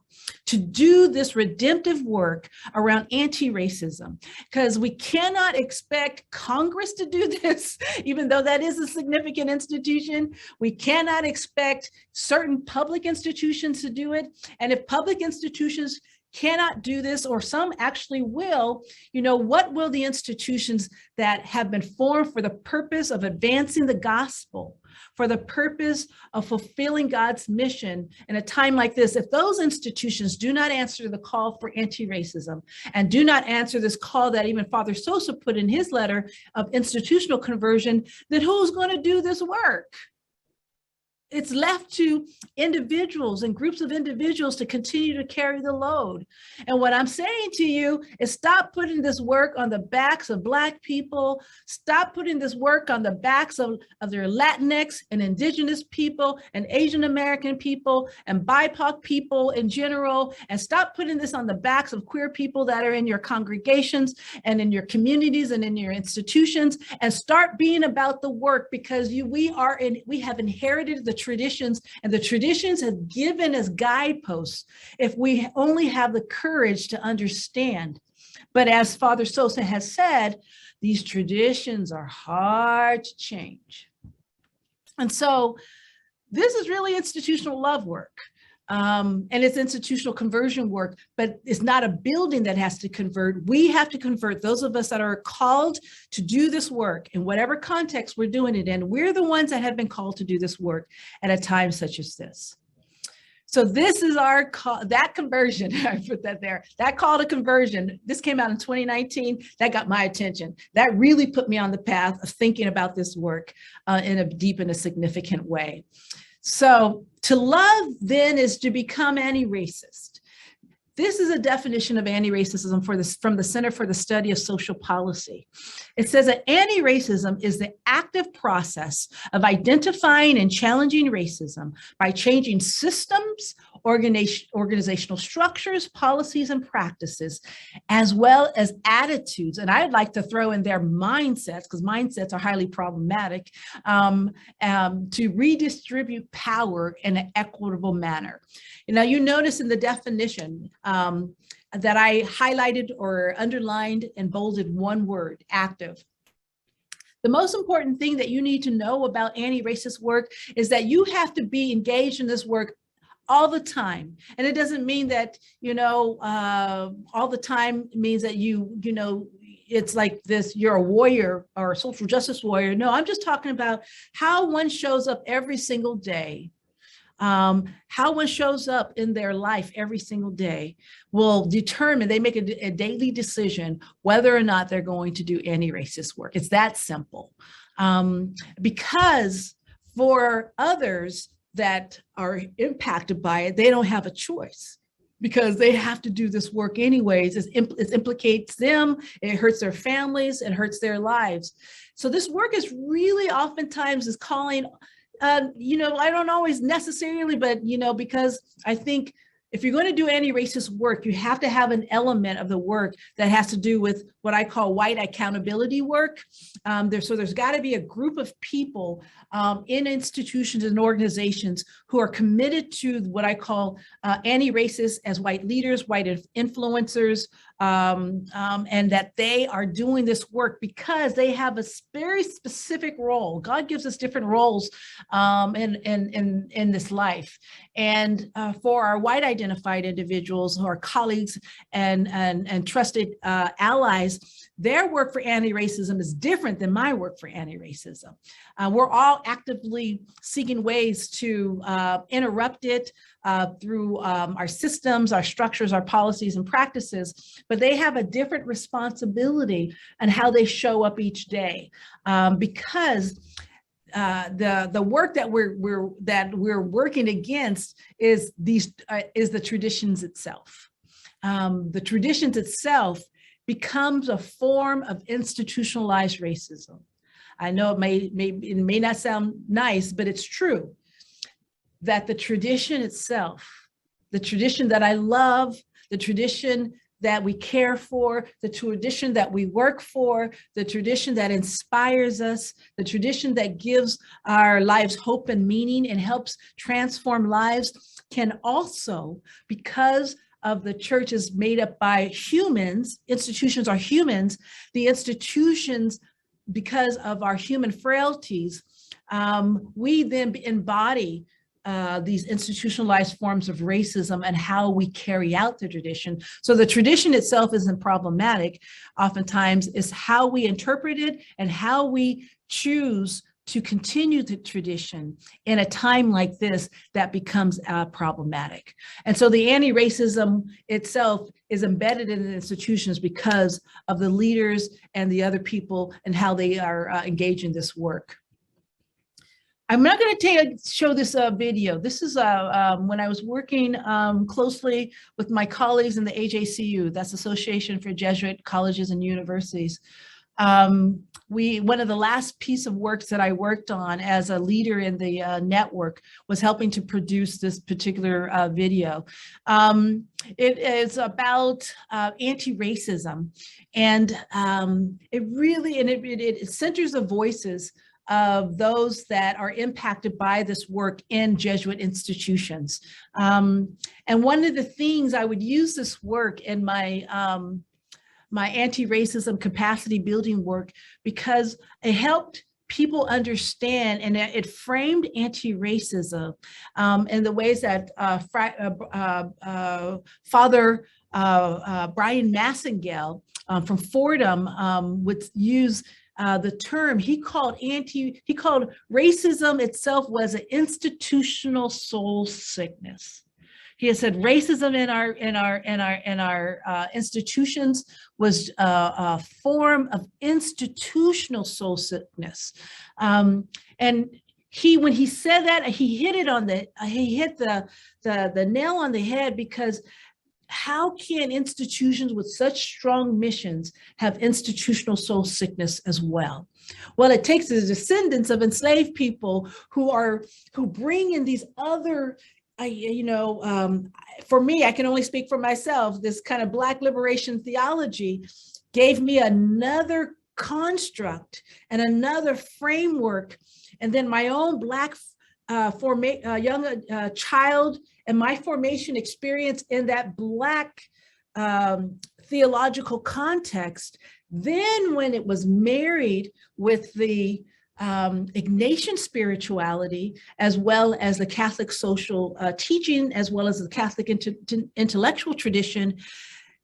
to do this redemptive work around anti-racism, because we cannot expect Congress to do this, even though that is a significant institution. We cannot expect certain public institutions to do it. And if public institutions cannot do this, or some actually will, what will the institutions that have been formed for the purpose of advancing the gospel, for the purpose of fulfilling God's mission in a time like this, if those institutions do not answer the call for anti-racism, and do not answer this call that even Father Sosa put in his letter of institutional conversion, then who's going to do this work? It's left to individuals and groups of individuals to continue to carry the load. And what I'm saying to you is, stop putting this work on the backs of Black people. Stop putting this work on the backs of their Latinx and Indigenous people and Asian American people and BIPOC people in general. And stop putting this on the backs of queer people that are in your congregations and in your communities and in your institutions. And start being about the work, because we have inherited the traditions, and the traditions have given us guideposts if we only have the courage to understand. But as Father Sosa has said, these traditions are hard to change. And so this is really institutional love work. And it's institutional conversion work, but it's not a building that has to convert. We have to convert, those of us that are called to do this work in whatever context we're doing it in. We're the ones that have been called to do this work at a time such as this. So this is our call, that conversion, I put that there, that call to conversion. This came out in 2019. That got my attention. That really put me on the path of thinking about this work in a deep and a significant way. So to love then is to become anti-racist. This is a definition of anti-racism from the Center for the Study of Social Policy. It says that anti-racism is the active process of identifying and challenging racism by changing systems, organizational structures, policies, and practices, as well as attitudes. And I'd like to throw in their mindsets, because mindsets are highly problematic, to redistribute power in an equitable manner. Now, you notice in the definition that I highlighted or underlined and bolded one word: active. The most important thing that you need to know about anti-racist work is that you have to be engaged in this work all the time. And it doesn't mean that, all the time means that it's like this, you're a warrior or a social justice warrior. No, I'm just talking about how one shows up every single day. How one shows up in their life every single day will determine, they make a daily decision whether or not they're going to do anti-racist work. It's that simple. Because for others that are impacted by it, they don't have a choice. because they have to do this work anyways. It implicates them, it hurts their families, it hurts their lives. So this work is really oftentimes is calling, I don't always necessarily, but, because I think if you're going to do anti-racist work, you have to have an element of the work that has to do with what I call white accountability work. There's got to be a group of people in institutions and organizations who are committed to what I call anti-racist as white leaders, white influencers, and that they are doing this work because they have a very specific role. God gives us different roles in this life. And for our white identified individuals who are colleagues and trusted allies, their work for anti-racism is different than my work for anti-racism. We're all actively seeking ways to interrupt it through our systems, our structures, our policies and practices, but they have a different responsibility on how they show up each day because the work that we're working against is the traditions itself. The traditions itself becomes a form of institutionalized racism. I know it may not sound nice, but it's true that the tradition itself, the tradition that I love, the tradition that we care for, the tradition that we work for, the tradition that inspires us, the tradition that gives our lives hope and meaning and helps transform lives can also, because of the church is made up by humans, institutions are humans, the institutions, because of our human frailties, we then embody these institutionalized forms of racism and how we carry out the tradition. So the tradition itself isn't problematic. Oftentimes it's how we interpret it and how we choose to continue the tradition in a time like this that becomes problematic. And so the anti-racism itself is embedded in the institutions because of the leaders and the other people and how they are engaged in this work. I'm not going to show this video. This is when I was working closely with my colleagues in the AJCU, that's Association for Jesuit Colleges and Universities. One of the last piece of works that I worked on as a leader in the network was helping to produce this particular video. It is about anti-racism, and it centers the voices of those that are impacted by this work in Jesuit institutions. And one of the things I would use this work in my my anti-racism capacity building work because it helped people understand and it framed anti-racism in the ways that Father Brian Massengale from Fordham would use the term. He called racism itself was an institutional soul sickness. He had said racism in our institutions was a form of institutional soul sickness, and when he said that, he hit the nail on the head, because how can institutions with such strong missions have institutional soul sickness as well? Well, it takes the descendants of enslaved people who bring in these other, for me, I can only speak for myself, this kind of Black liberation theology gave me another construct and another framework. And then my own Black young child and my formation experience in that Black theological context, then when it was married with the Ignatian spirituality, as well as the Catholic social teaching, as well as the Catholic intellectual tradition,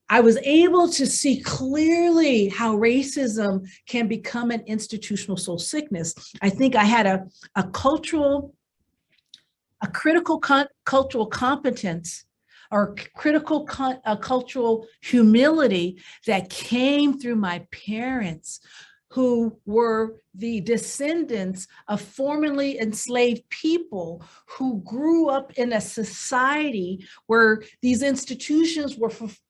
I was able to see clearly how racism can become an institutional soul sickness. I think I had a critical cultural competence or critical cultural humility that came through my parents, who were the descendants of formerly enslaved people who grew up in a society where these institutions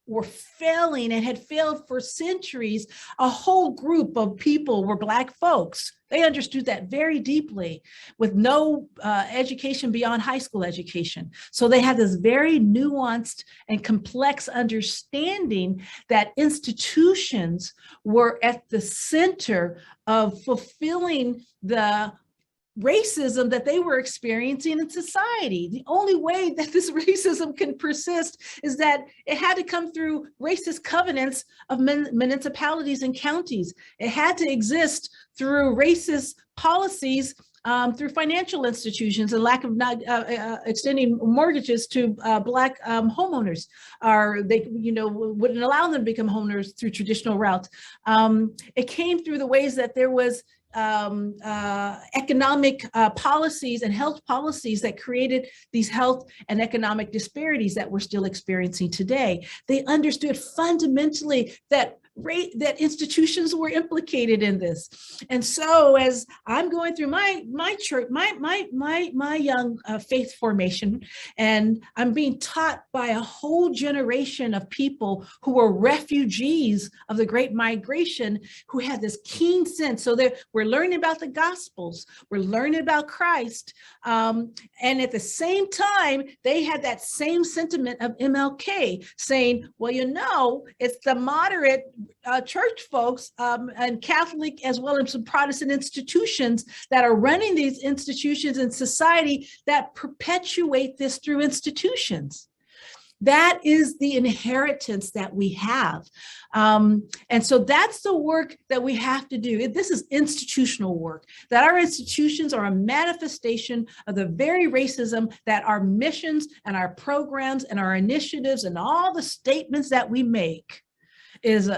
were failing and had failed for centuries. A whole group of people were Black folks. They understood that very deeply with no education beyond high school education. So they had this very nuanced and complex understanding that institutions were at the center of fulfilling the racism that they were experiencing in society. The only way that this racism can persist is that it had to come through racist covenants of municipalities and counties. It had to exist through racist policies through financial institutions and lack of not extending mortgages to Black homeowners, or they, wouldn't allow them to become homeowners through traditional routes. It came through the ways that there was economic policies and health policies that created these health and economic disparities that we're still experiencing today. They understood fundamentally that institutions were implicated in this. And so as I'm going through my church, my young faith formation, and I'm being taught by a whole generation of people who were refugees of the Great Migration, who had this keen sense. So we're learning about the Gospels, we're learning about Christ. And at the same time, they had that same sentiment of MLK saying, well, it's the moderate church folks and Catholic as well as some Protestant institutions that are running these institutions in society that perpetuate this through institutions. That is the inheritance that we have. And so that's the work that we have to do. This is institutional work, that our institutions are a manifestation of the very racism that our missions and our programs and our initiatives and all the statements that we make is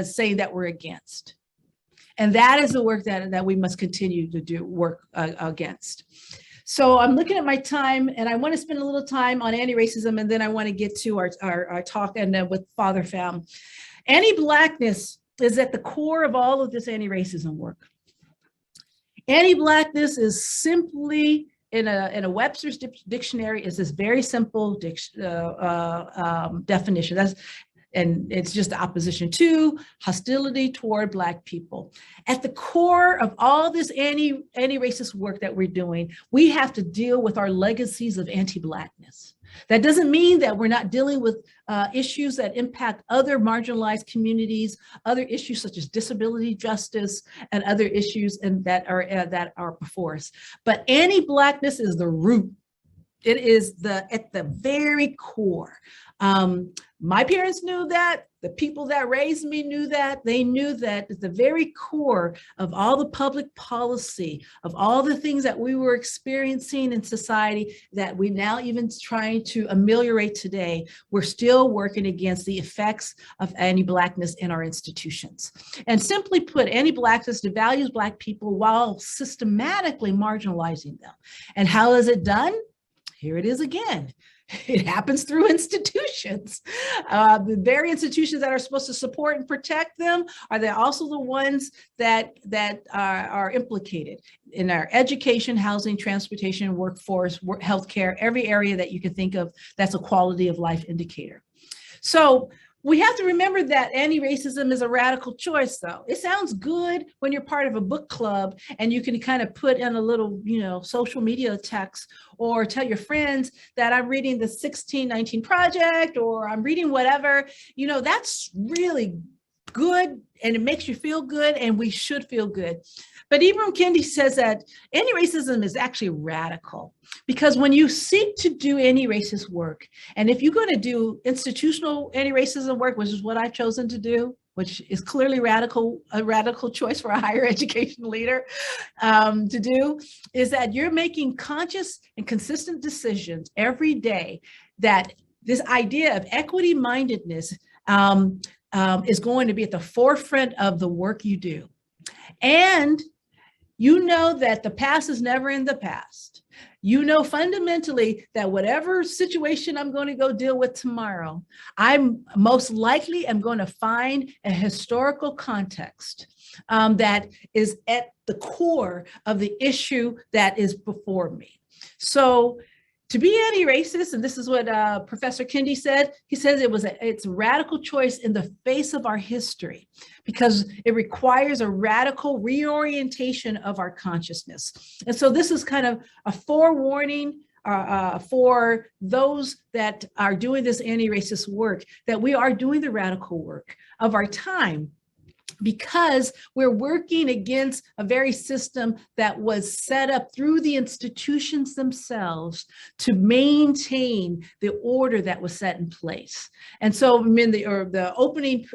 saying that we're against. And that is the work that we must continue to do work against. So I'm looking at my time, and I want to spend a little time on anti-racism, and then I want to get to our talk and with Father Pham. Anti-Blackness is at the core of all of this anti-racism work. Anti-Blackness is simply, in a Webster's dictionary, is this very simple definition. And it's just the opposition to, hostility toward Black people. At the core of all this anti-racist work that we're doing, we have to deal with our legacies of anti-Blackness. That doesn't mean that we're not dealing with issues that impact other marginalized communities, other issues such as disability justice, and other issues that are before us. But anti-Blackness is the root. It is at the very core. My parents knew that. The people that raised me knew that. They knew that at the very core of all the public policy, of all the things that we were experiencing in society that we now even trying to ameliorate today, we're still working against the effects of anti-Blackness in our institutions. And simply put, anti-Blackness devalues Black people while systematically marginalizing them. And how is it done? Here it is again. It happens through institutions. The very institutions that are supposed to support and protect them, are they also the ones that are implicated in our education, housing, transportation, workforce, healthcare, every area that you can think of that's a quality of life indicator. So we have to remember that anti-racism is a radical choice, though. It sounds good when you're part of a book club and you can kind of put in a little, social media text or tell your friends that I'm reading the 1619 Project or I'm reading whatever. That's really good and it makes you feel good, and we should feel good. But Ibram Kendi says that anti-racism is actually radical, because when you seek to do anti-racist work, and if you're going to do institutional anti-racism work, which is what I've chosen to do, which is clearly a radical choice for a higher education leader to do, is that you're making conscious and consistent decisions every day that this idea of equity-mindedness is going to be at the forefront of the work you do. And you know that the past is never in the past. you know fundamentally that whatever situation I'm going to go deal with tomorrow, I'm most likely am going to find a historical context that is at the core of the issue that is before me. So to be anti-racist, and this is what Professor Kendi said, he says it's a radical choice in the face of our history because it requires a radical reorientation of our consciousness. And so this is kind of a forewarning for those that are doing this anti-racist work, that we are doing the radical work of our time, because we're working against a very system that was set up through the institutions themselves to maintain the order that was set in place. And so the opening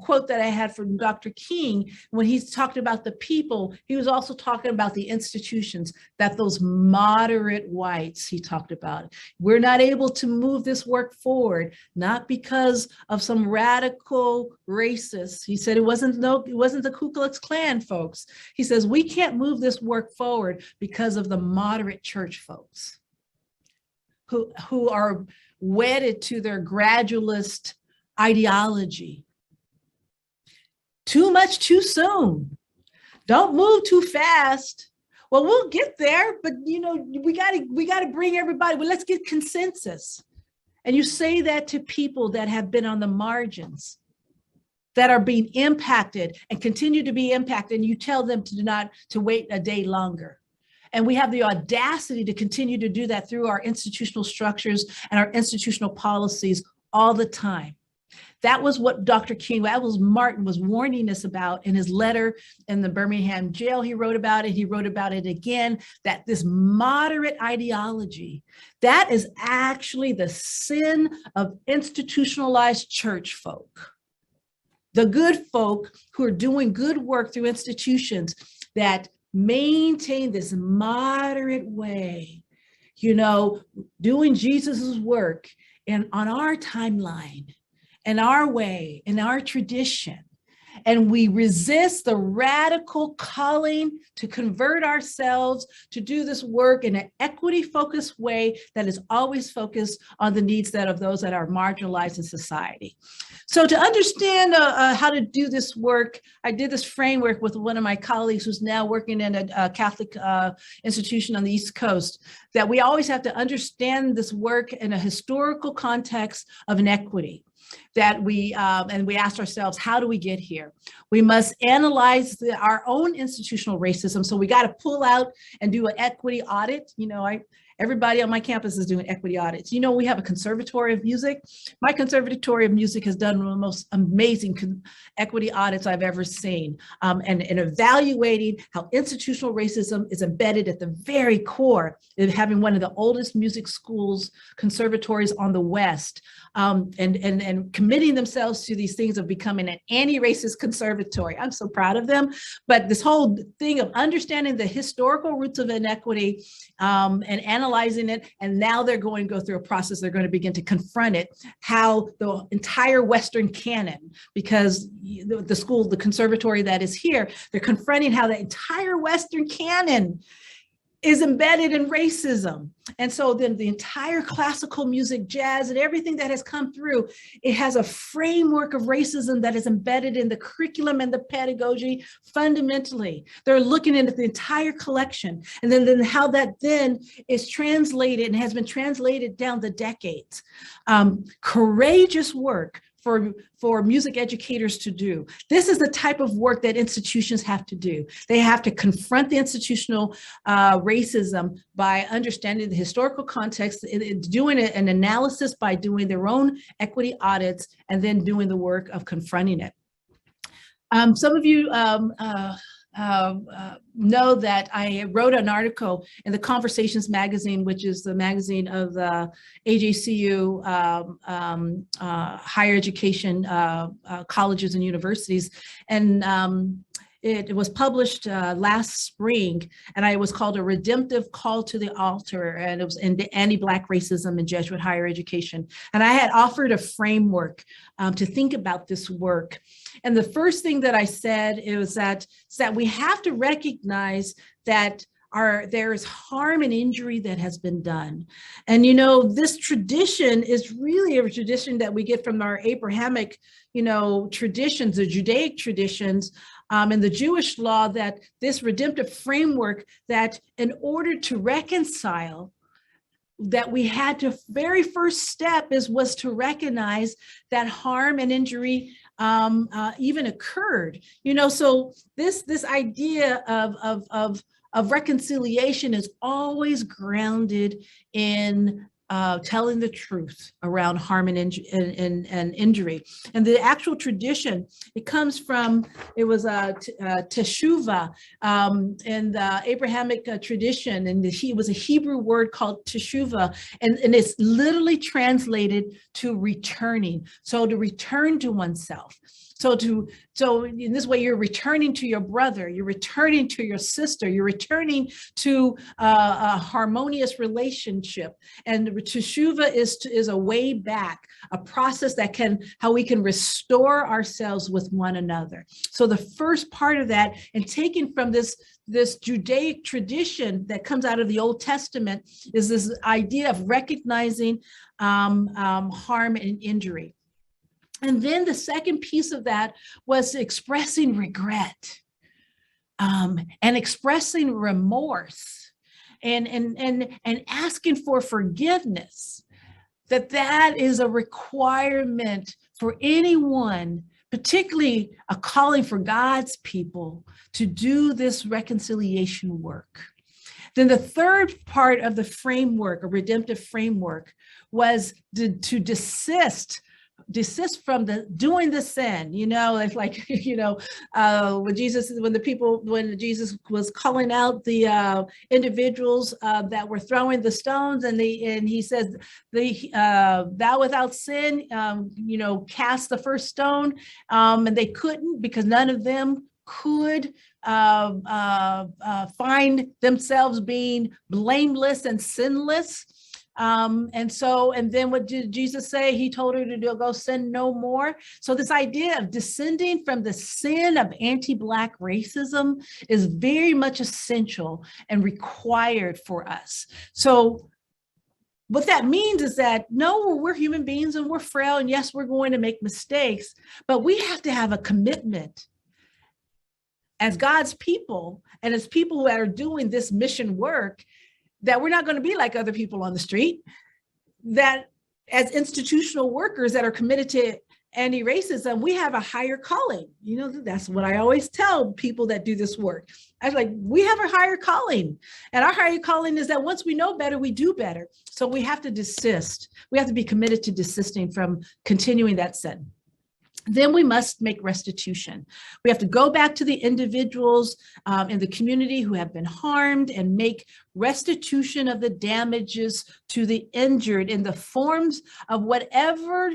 quote that I had from Dr. King, when he talked about the people, he was also talking about the institutions, that those moderate whites he talked about. We're not able to move this work forward, not because of some radical racists. He said it wasn't the Ku Klux Klan folks. He says, we can't move this work forward because of the moderate church folks who are wedded to their gradualist ideology. Too much too soon. Don't move too fast. Well, we'll get there, but we gotta bring everybody. Well, let's get consensus. And you say that to people that have been on the margins, that are being impacted and continue to be impacted, and you tell them to wait a day longer. And we have the audacity to continue to do that through our institutional structures and our institutional policies all the time. That was what Dr. King, that was Martin was warning us about in his letter in the Birmingham jail. He wrote about it. He wrote about it again, that this moderate ideology, that is actually the sin of institutionalized church folk. The good folk who are doing good work through institutions that maintain this moderate way, doing Jesus's work on our timeline, in our way, in our tradition. And we resist the radical calling to convert ourselves, to do this work in an equity-focused way that is always focused on the needs of those that are marginalized in society. So to understand how to do this work, I did this framework with one of my colleagues who's now working in a Catholic institution on the East Coast, that we always have to understand this work in a historical context of inequity. That we asked ourselves, how do we get here? We must analyze our own institutional racism. So we got to pull out and do an equity audit. Everybody on my campus is doing equity audits. We have a conservatory of music. My conservatory of music has done one of the most amazing equity audits I've ever seen, and evaluating how institutional racism is embedded at the very core of having one of the oldest music schools, conservatories on the West, and committing themselves to these things of becoming an anti-racist conservatory. I'm so proud of them. But this whole thing of understanding the historical roots of inequity and analyzing it, and now they're going to go through a process, they're going to begin to confront it, how the entire Western canon, because the conservatory that is here, they're confronting how the entire Western canon is embedded in racism. And so then the entire classical music, jazz, and everything that has come through, it has a framework of racism that is embedded in the curriculum and the pedagogy fundamentally. They're looking at the entire collection, and then how that then is translated and has been translated down the decades. Courageous work for music educators to do. This is the type of work that institutions have to do. They have to confront the institutional racism by understanding the historical context, doing an analysis by doing their own equity audits, and then doing the work of confronting it. Some of you know that I wrote an article in the Conversations magazine, which is the magazine of the AJCU higher education colleges and universities. And it was published last spring, and it was called A Redemptive Call to the Altar, and it was in anti-Black racism in Jesuit higher education. And I had offered a framework to think about this work. And the first thing that I said was that we have to recognize that there is harm and injury that has been done. And, you know, this tradition is really a tradition that we get from our Abrahamic, you know, traditions, the Judaic traditions, and the Jewish law, that this redemptive framework, that in order to reconcile, that we had to, very first step was to recognize that harm and injury even occurred. You know, so this idea of reconciliation is always grounded in telling the truth around harm and injury. And the actual tradition, it comes from, it was teshuvah in the Abrahamic tradition, and it was a Hebrew word called teshuvah, and it's literally translated to returning. So to return to oneself. So in this way, you're returning to your brother, you're returning to your sister, you're returning to a harmonious relationship. And teshuvah is a way back, a process how we can restore ourselves with one another. So the first part of that, and taken from this Judaic tradition that comes out of the Old Testament, is this idea of recognizing harm and injury. And then the second piece of that was expressing regret and expressing remorse and asking for forgiveness. That is a requirement for anyone, particularly a calling for God's people, to do this reconciliation work. Then the third part of the framework, a redemptive framework, was to desist from doing the sin. You know, it's like, you know, when Jesus was calling out the individuals that were throwing the stones, and he says, thou without sin, you know, cast the first stone, and they couldn't, because none of them could find themselves being blameless and sinless. And then what did Jesus say? He told her to go sin no more. So this idea of descending from the sin of anti-Black racism is very much essential and required for us. So what that means is that, no, we're human beings and we're frail, and yes, we're going to make mistakes, but we have to have a commitment as God's people and as people who are doing this mission work, that we're not going to be like other people on the street, that as institutional workers that are committed to anti-racism, we have a higher calling. You know, that's what I always tell people that do this work. I was like, we have a higher calling, and our higher calling is that once we know better, we do better. So we have to desist. We have to be committed to desisting from continuing that sin. Then we must make restitution. We have to go back to the individuals in the community who have been harmed and make restitution of the damages to the injured in the forms of whatever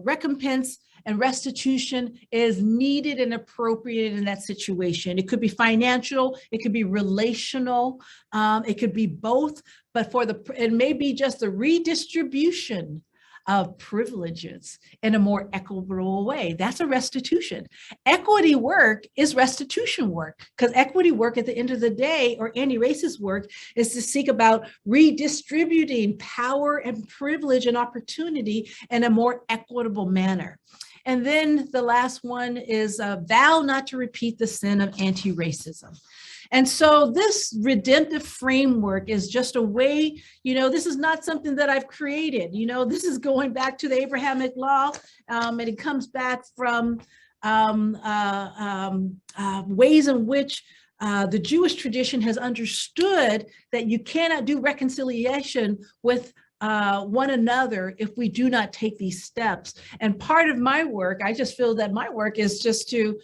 recompense and restitution is needed and appropriate in that situation. It could be financial, it could be relational, it could be both, but it may be just the redistribution of privileges in a more equitable way. That's a restitution. Equity work is restitution work, because equity work at the end of the day, or anti-racist work, is to seek about redistributing power and privilege and opportunity in a more equitable manner. And then the last one is vow not to repeat the sin of anti-racism. And so this redemptive framework is just a way, you know, this is not something that I've created. You know, this is going back to the Abrahamic law, and it comes back from ways in which the Jewish tradition has understood that you cannot do reconciliation with one another if we do not take these steps. And part of my work, I just feel that my work is just to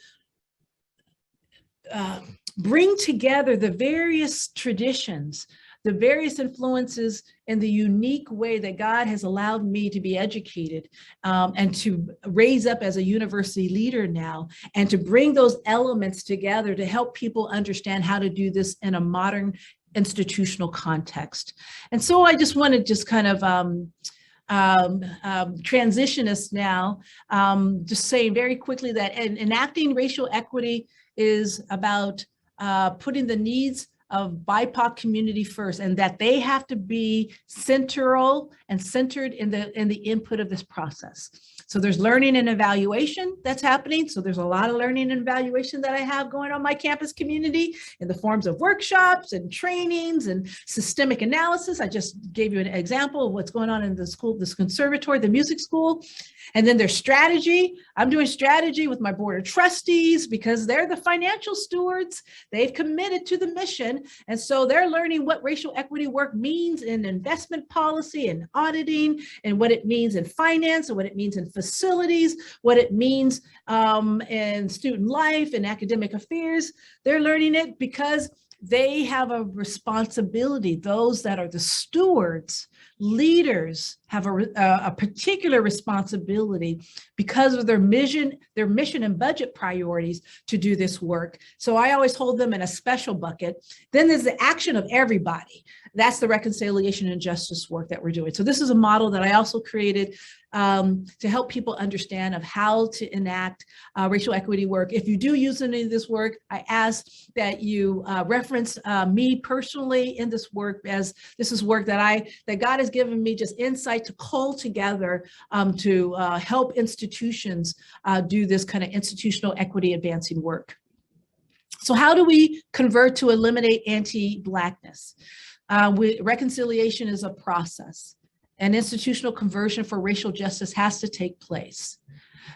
bring together the various traditions, the various influences, in the unique way that God has allowed me to be educated and to raise up as a university leader now, and to bring those elements together to help people understand how to do this in a modern institutional context. And so I just want to just kind of transition us now, just saying very quickly that enacting racial equity is about putting the needs of BIPOC community first, and that they have to be central and centered in the input of this process. So there's learning and evaluation that's happening. So there's a lot of learning and evaluation that I have going on my campus community in the forms of workshops and trainings and systemic analysis. I just gave you an example of what's going on in the school, this conservatory, the music school. And then there's strategy. I'm doing strategy with my board of trustees because they're the financial stewards. They've committed to the mission. And so they're learning what racial equity work means in investment policy and auditing, and what it means in finance, and what it means in facilities, what it means in student life and academic affairs. They're learning it because they have a responsibility. Those that are the stewards, leaders, have a particular responsibility because of their mission and budget priorities to do this work. So I always hold them in a special bucket. Then there's the action of everybody. That's the reconciliation and justice work that we're doing. So this is a model that I also created to help people understand of how to enact racial equity work. If you do use any of this work, I ask that you reference me personally in this work, as this is work that God has given me just insight to cull together to help institutions do this kind of institutional equity advancing work. So how do we convert to eliminate anti-Blackness? Reconciliation is a process. An institutional conversion for racial justice has to take place.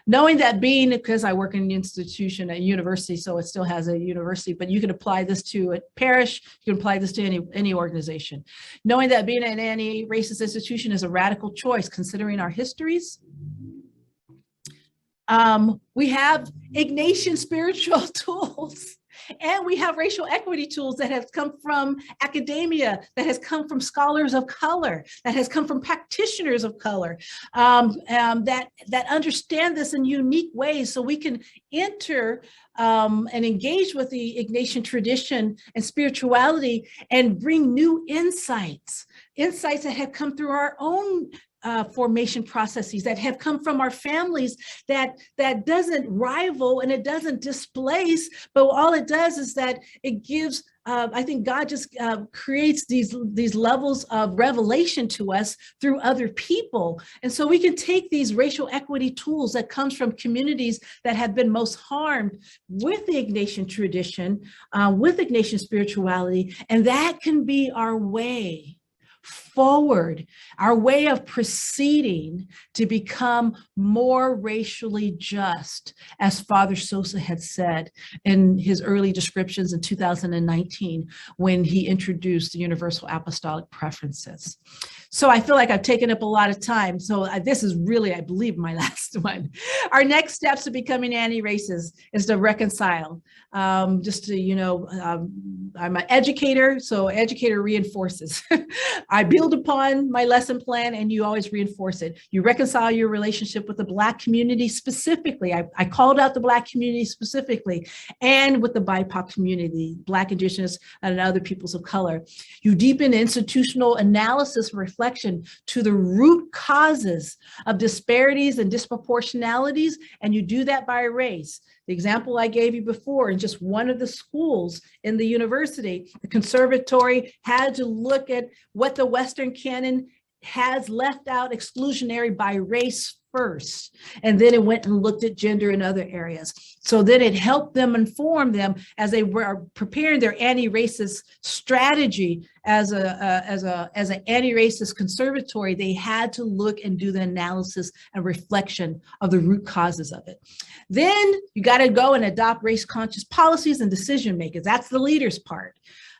Knowing that because I work in an institution, a university, so it still has a university, but you can apply this to a parish, you can apply this to any organization. Knowing that being an anti-racist institution is a radical choice, considering our histories. We have Ignatian spiritual tools. And we have racial equity tools that have come from academia, that has come from scholars of color, that has come from practitioners of color, that understand this in unique ways, so we can enter and engage with the Ignatian tradition and spirituality and bring new insights that have come through our own formation processes, that have come from our families, that doesn't rival and it doesn't displace, but all it does is that it gives, I think God just creates these levels of revelation to us through other people. And so we can take these racial equity tools that comes from communities that have been most harmed with the Ignatian tradition, with Ignatian spirituality, and that can be our way forward, our way of proceeding to become more racially just, as Father Sosa had said in his early descriptions in 2019 when he introduced the universal apostolic preferences. So I feel like I've taken up a lot of time. So this is really, I believe, my last one. Our next steps to becoming anti-racist is to reconcile. Just to, I'm an educator, so educator reinforces. I build upon my lesson plan and you always reinforce it. You reconcile your relationship with the Black community specifically. I called out the Black community specifically, and with the BIPOC community, Black, Indigenous, and other peoples of color. You deepen institutional analysis and reflection to the root causes of disparities and disproportionalities, and you do that by race. The example I gave you before, in just one of the schools in the university, the conservatory had to look at what the Western canon has left out exclusionary by race first. And then it went and looked at gender in other areas. So then it helped them, inform them as they were preparing their anti-racist strategy as an anti-racist conservatory. They had to look and do the analysis and reflection of the root causes of it. Then you got to go and adopt race-conscious policies and decision makers. That's the leaders part.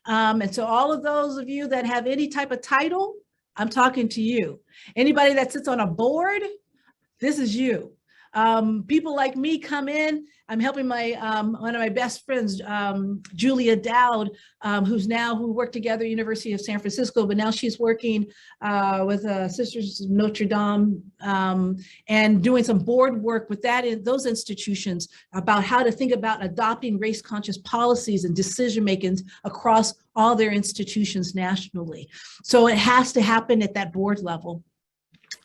And so all of those of you that have any type of title, I'm talking to you. Anybody that sits on a board, this is you. People like me come in. I'm helping my one of my best friends, Julia Dowd, who worked together at University of San Francisco, but now she's working with Sisters of Notre Dame and doing some board work with those institutions about how to think about adopting race-conscious policies and decision-making across all their institutions nationally. So it has to happen at that board level.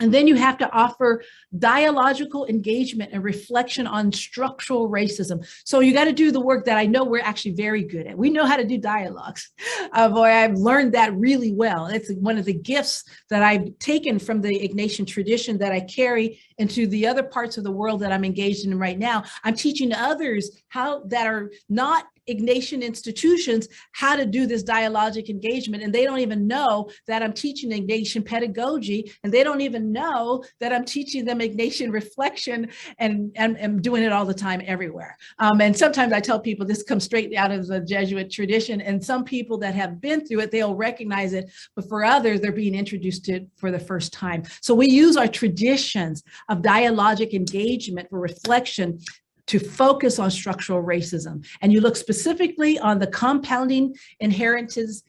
And then you have to offer dialogical engagement and reflection on structural racism. So you got to do the work that I know we're actually very good at. We know how to do dialogues. Boy, I've learned that really well. It's one of the gifts that I've taken from the Ignatian tradition that I carry into the other parts of the world that I'm engaged in right now. I'm teaching others how that are not Ignatian institutions how to do this dialogic engagement, and they don't even know that I'm teaching Ignatian pedagogy, and they don't even know that I'm teaching them Ignatian reflection, and doing it all the time everywhere. And sometimes I tell people this comes straight out of the Jesuit tradition, and some people that have been through it, they'll recognize it, but for others, they're being introduced to it for the first time. So we use our traditions of dialogic engagement for reflection to focus on structural racism. And you look specifically on the compounding inheritances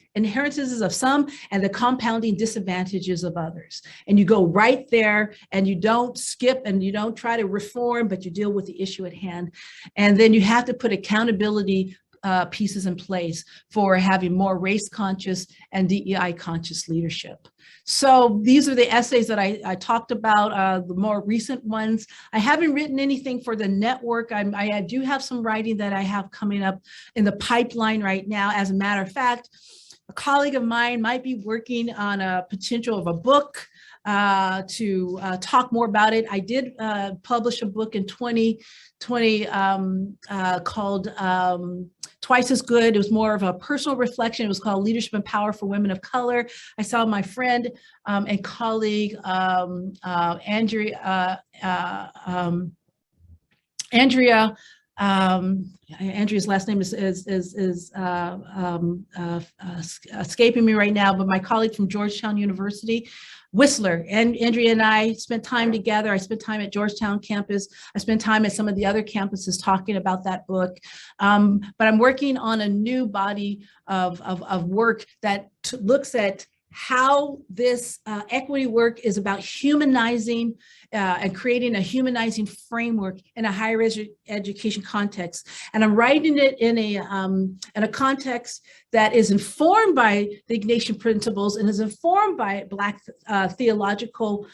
of some and the compounding disadvantages of others. And you go right there, and you don't skip and you don't try to reform, but you deal with the issue at hand. And then you have to put accountability pieces in place for having more race conscious and DEI conscious leadership. So these are the essays that I talked about, the more recent ones. I haven't written anything for the network. I do have some writing that I have coming up in the pipeline right now. As a matter of fact, a colleague of mine might be working on a potential of a book to talk more about it. I did publish a book in 2020 called Twice as Good. It was more of a personal reflection. It was called Leadership and Power for Women of Color. I saw my friend and colleague, Andrea's last name is escaping me right now, but my colleague from Georgetown University, Whistler, and Andrea and I spent time together. I spent time at Georgetown campus. I spent time at some of the other campuses talking about that book. But I'm working on a new body of work that looks at how this equity work is about humanizing and creating a humanizing framework in a higher education context. And I'm writing it in a context that is informed by the Ignatian principles and is informed by Black theological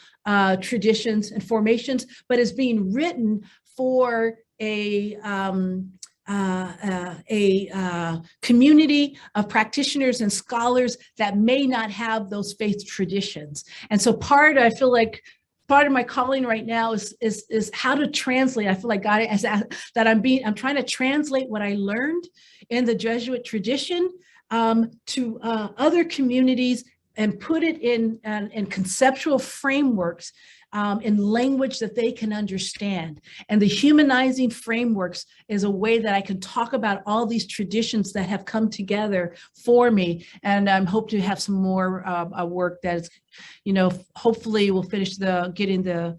traditions and formations, but is being written for a community of practitioners and scholars that may not have those faith traditions. And so I feel like part of my calling right now is how to translate. I feel like God has asked that I'm trying to translate what I learned in the Jesuit tradition to other communities and put it in conceptual frameworks in language that they can understand. And the humanizing frameworks is a way that I can talk about all these traditions that have come together for me. And I hope to have some more work that is, hopefully we'll finish getting the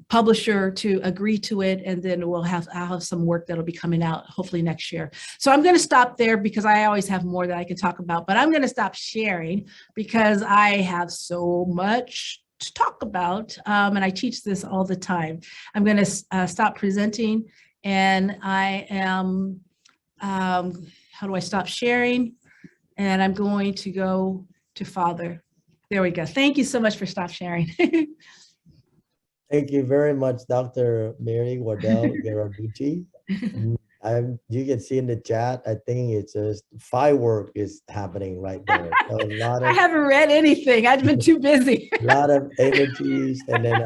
publisher to agree to it, and then I'll have some work that'll be coming out hopefully next year. So I'm going to stop there because I always have more that I can talk about, but I'm going to stop sharing because I have so much to talk about, and I teach this all the time. I'm going to stop presenting, and I am, how do I stop sharing? And I'm going to go to Father. There we go. Thank you so much for stop sharing. Thank you very much, Dr. Mary Wardell-Ghirarduzzi. You can see in the chat, I think it's just firework is happening right there. So I haven't read anything. I've been too busy. A lot of energies, and then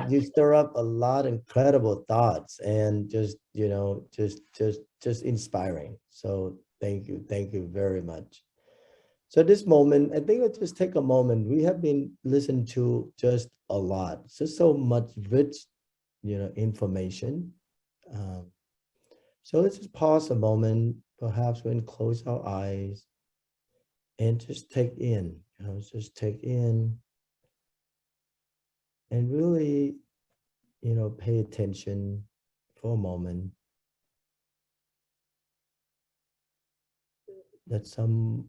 you stir up a lot of incredible thoughts, and just inspiring. So thank you very much. So this moment, I think let's just take a moment. We have been listening to just a lot, so much rich, information. So let's just pause a moment. Perhaps we can close our eyes and just take in, and really, pay attention for a moment. That something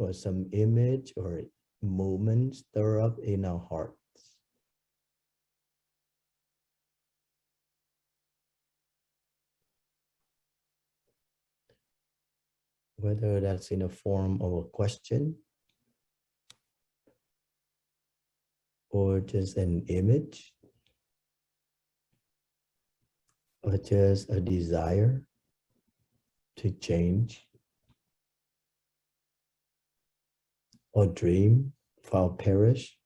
or some image or movement stir up in our hearts. Whether that's in a form of a question or just an image, or just a desire to change, or dream for our parish,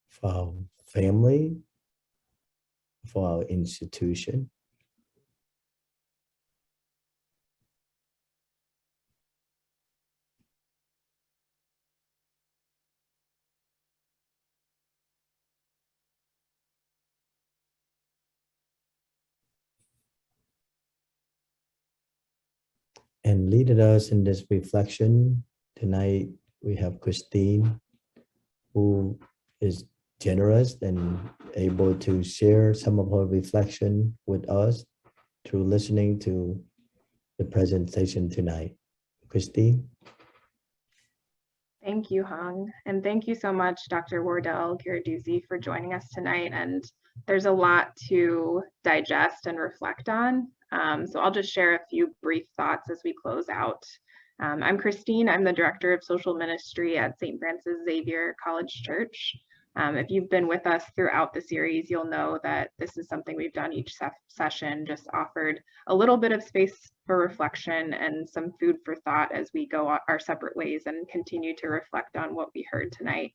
for our family, for our institution. And leading us in this reflection tonight, we have Christine, who is generous and able to share some of her reflection with us through listening to the presentation tonight. Christine? Thank you, Hung. And thank you so much, Dr. Wardell-Ghirarduzzi, for joining us tonight. And there's a lot to digest and reflect on. So I'll just share a few brief thoughts as we close out. I'm Christine. I'm the Director of Social Ministry at St. Francis Xavier College Church. If you've been with us throughout the series, you'll know that this is something we've done each session, just offered a little bit of space for reflection and some food for thought as we go our separate ways and continue to reflect on what we heard tonight.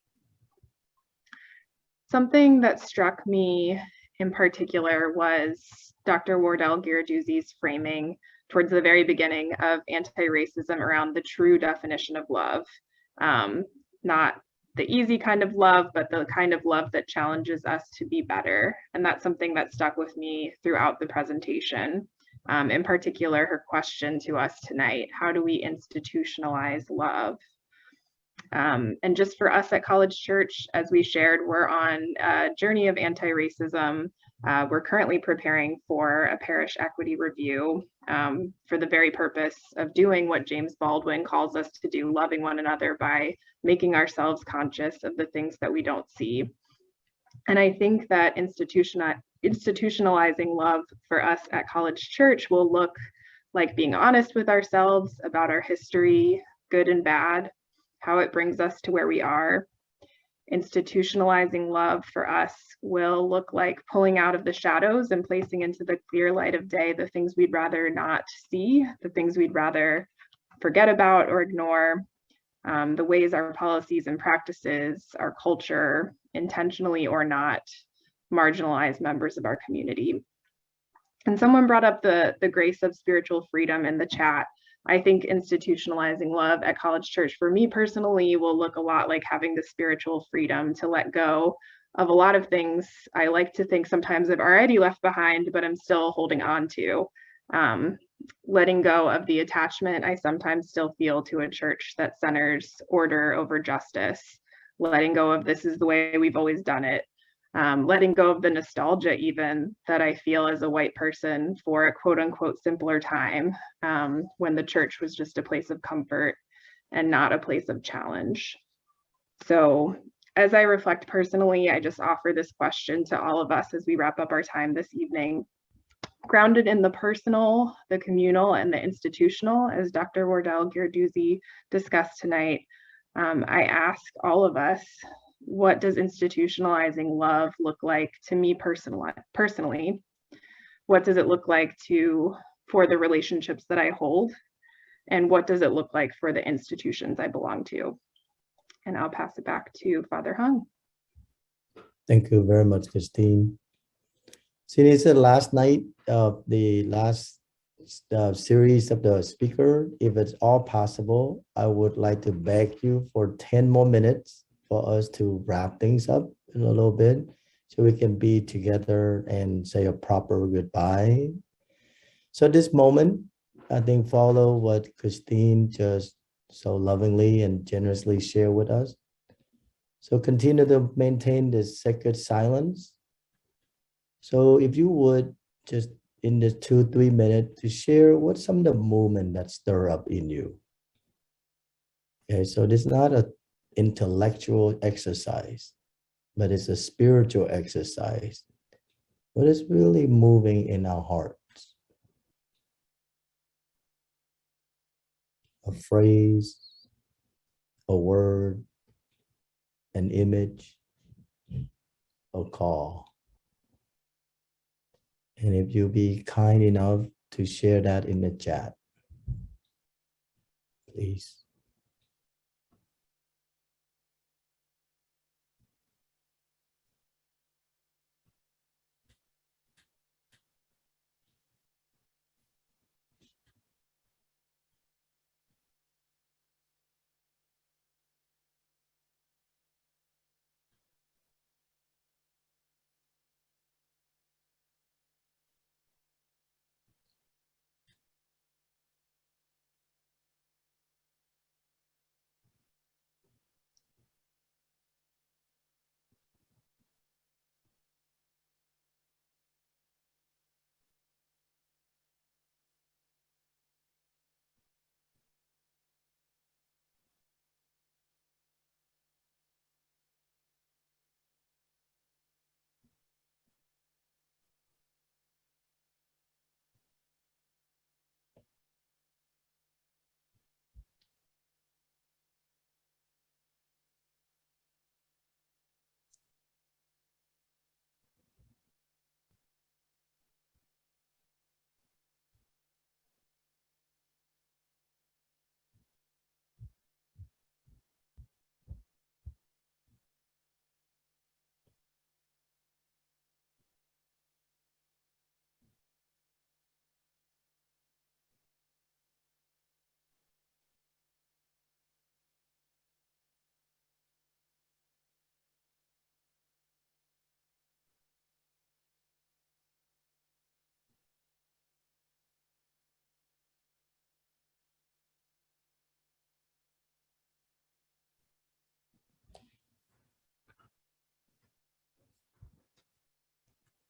Something that struck me in particular was Dr. Wardell-Ghirarduzzi's framing towards the very beginning of anti-racism around the true definition of love. Not the easy kind of love, but the kind of love that challenges us to be better. And that's something that stuck with me throughout the presentation. In particular, her question to us tonight, how do we institutionalize love? And just for us at College Church, as we shared, we're on a journey of anti-racism. We're currently preparing for a parish equity review for the very purpose of doing what James Baldwin calls us to do, loving one another by making ourselves conscious of the things that we don't see. And I think that institutionalizing love for us at College Church will look like being honest with ourselves about our history, good and bad, how it brings us to where we are. Institutionalizing love for us will look like pulling out of the shadows and placing into the clear light of day the things we'd rather not see, the things we'd rather forget about or ignore, the ways our policies and practices, our culture, intentionally or not, marginalize members of our community. And someone brought up the grace of spiritual freedom in the chat. I think institutionalizing love at College Church for me personally will look a lot like having the spiritual freedom to let go of a lot of things I like to think sometimes I've already left behind, but I'm still holding on to. Letting go of the attachment I sometimes still feel to a church that centers order over justice. Letting go of this is the way we've always done it. Letting go of the nostalgia even that I feel as a white person for a quote unquote simpler time when the church was just a place of comfort and not a place of challenge. So as I reflect personally, I just offer this question to all of us as we wrap up our time this evening. Grounded in the personal, the communal, and the institutional, as Dr. Wardell-Ghirarduzzi discussed tonight, I ask all of us, what does institutionalizing love look like to me personally? What does it look like for the relationships that I hold? And what does it look like for the institutions I belong to? And I'll pass it back to Father Hung. Thank you very much, Christine. Since it's the last night of the last series of the speaker, if it's all possible, I would like to beg you for 10 more minutes for us to wrap things up in a little bit so we can be together and say a proper goodbye. So this moment, I think follow what Christine just so lovingly and generously shared with us. So continue to maintain this sacred silence. So if you would just in the 2-3 minutes to share what's some of the movement that stir up in you. Okay, so this is not an intellectual exercise, but it's a spiritual exercise. What is really moving in our hearts? A phrase, a word, an image, a call. And if you be kind enough to share that in the chat, please.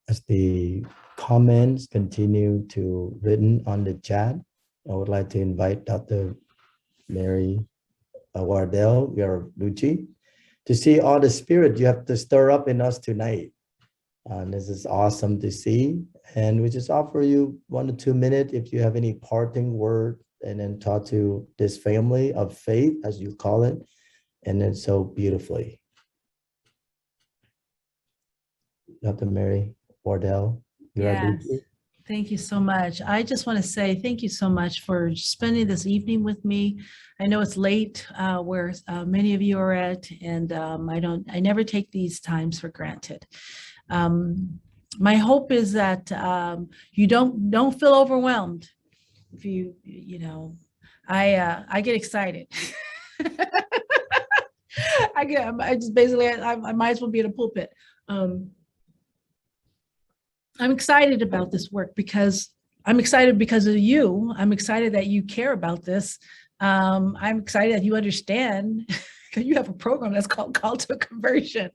As the comments continue to written on the chat, I would like to invite Dr. Mary Wardell-Ghirarduzzi to see all the spirit you have to stir up in us tonight. This is awesome to see. And we just offer you 1 to 2 minutes if you have any parting word, and then talk to this family of faith, as you call it, and then so beautifully. Dr. Mary Wardell-Ghirarduzzi. Yes. Thank you so much. I just want to say thank you so much for spending this evening with me. I know it's late where many of you are at, and I never take these times for granted. My hope is that you don't feel overwhelmed. If I get excited. I just basically I might as well be in a pulpit. I'm excited about this work because I'm excited because of you. I'm excited that you care about this. I'm excited that you understand because you have a program that's called Call to Conversion.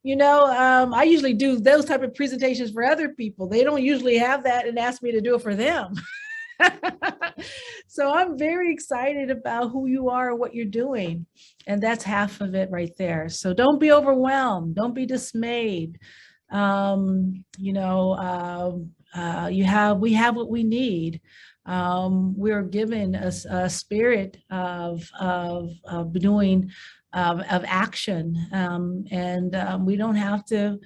I usually do those type of presentations for other people. They don't usually have that and ask me to do it for them. So I'm very excited about who you are and what you're doing. And that's half of it right there. So don't be overwhelmed. Don't be dismayed. We have what we need. We're given a spirit of action, and we don't have to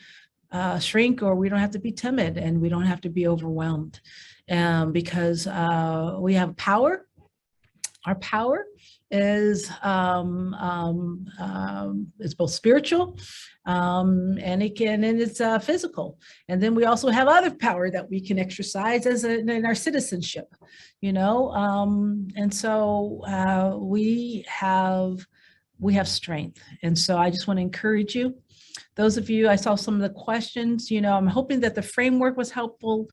shrink, or we don't have to be timid, and we don't have to be overwhelmed, because we have power. Our power is both spiritual, and it's physical. And then we also have other power that we can exercise in our citizenship, and so we have strength. And so I just want to encourage you. Those of you, I saw some of the questions, I'm hoping that the framework was helpful.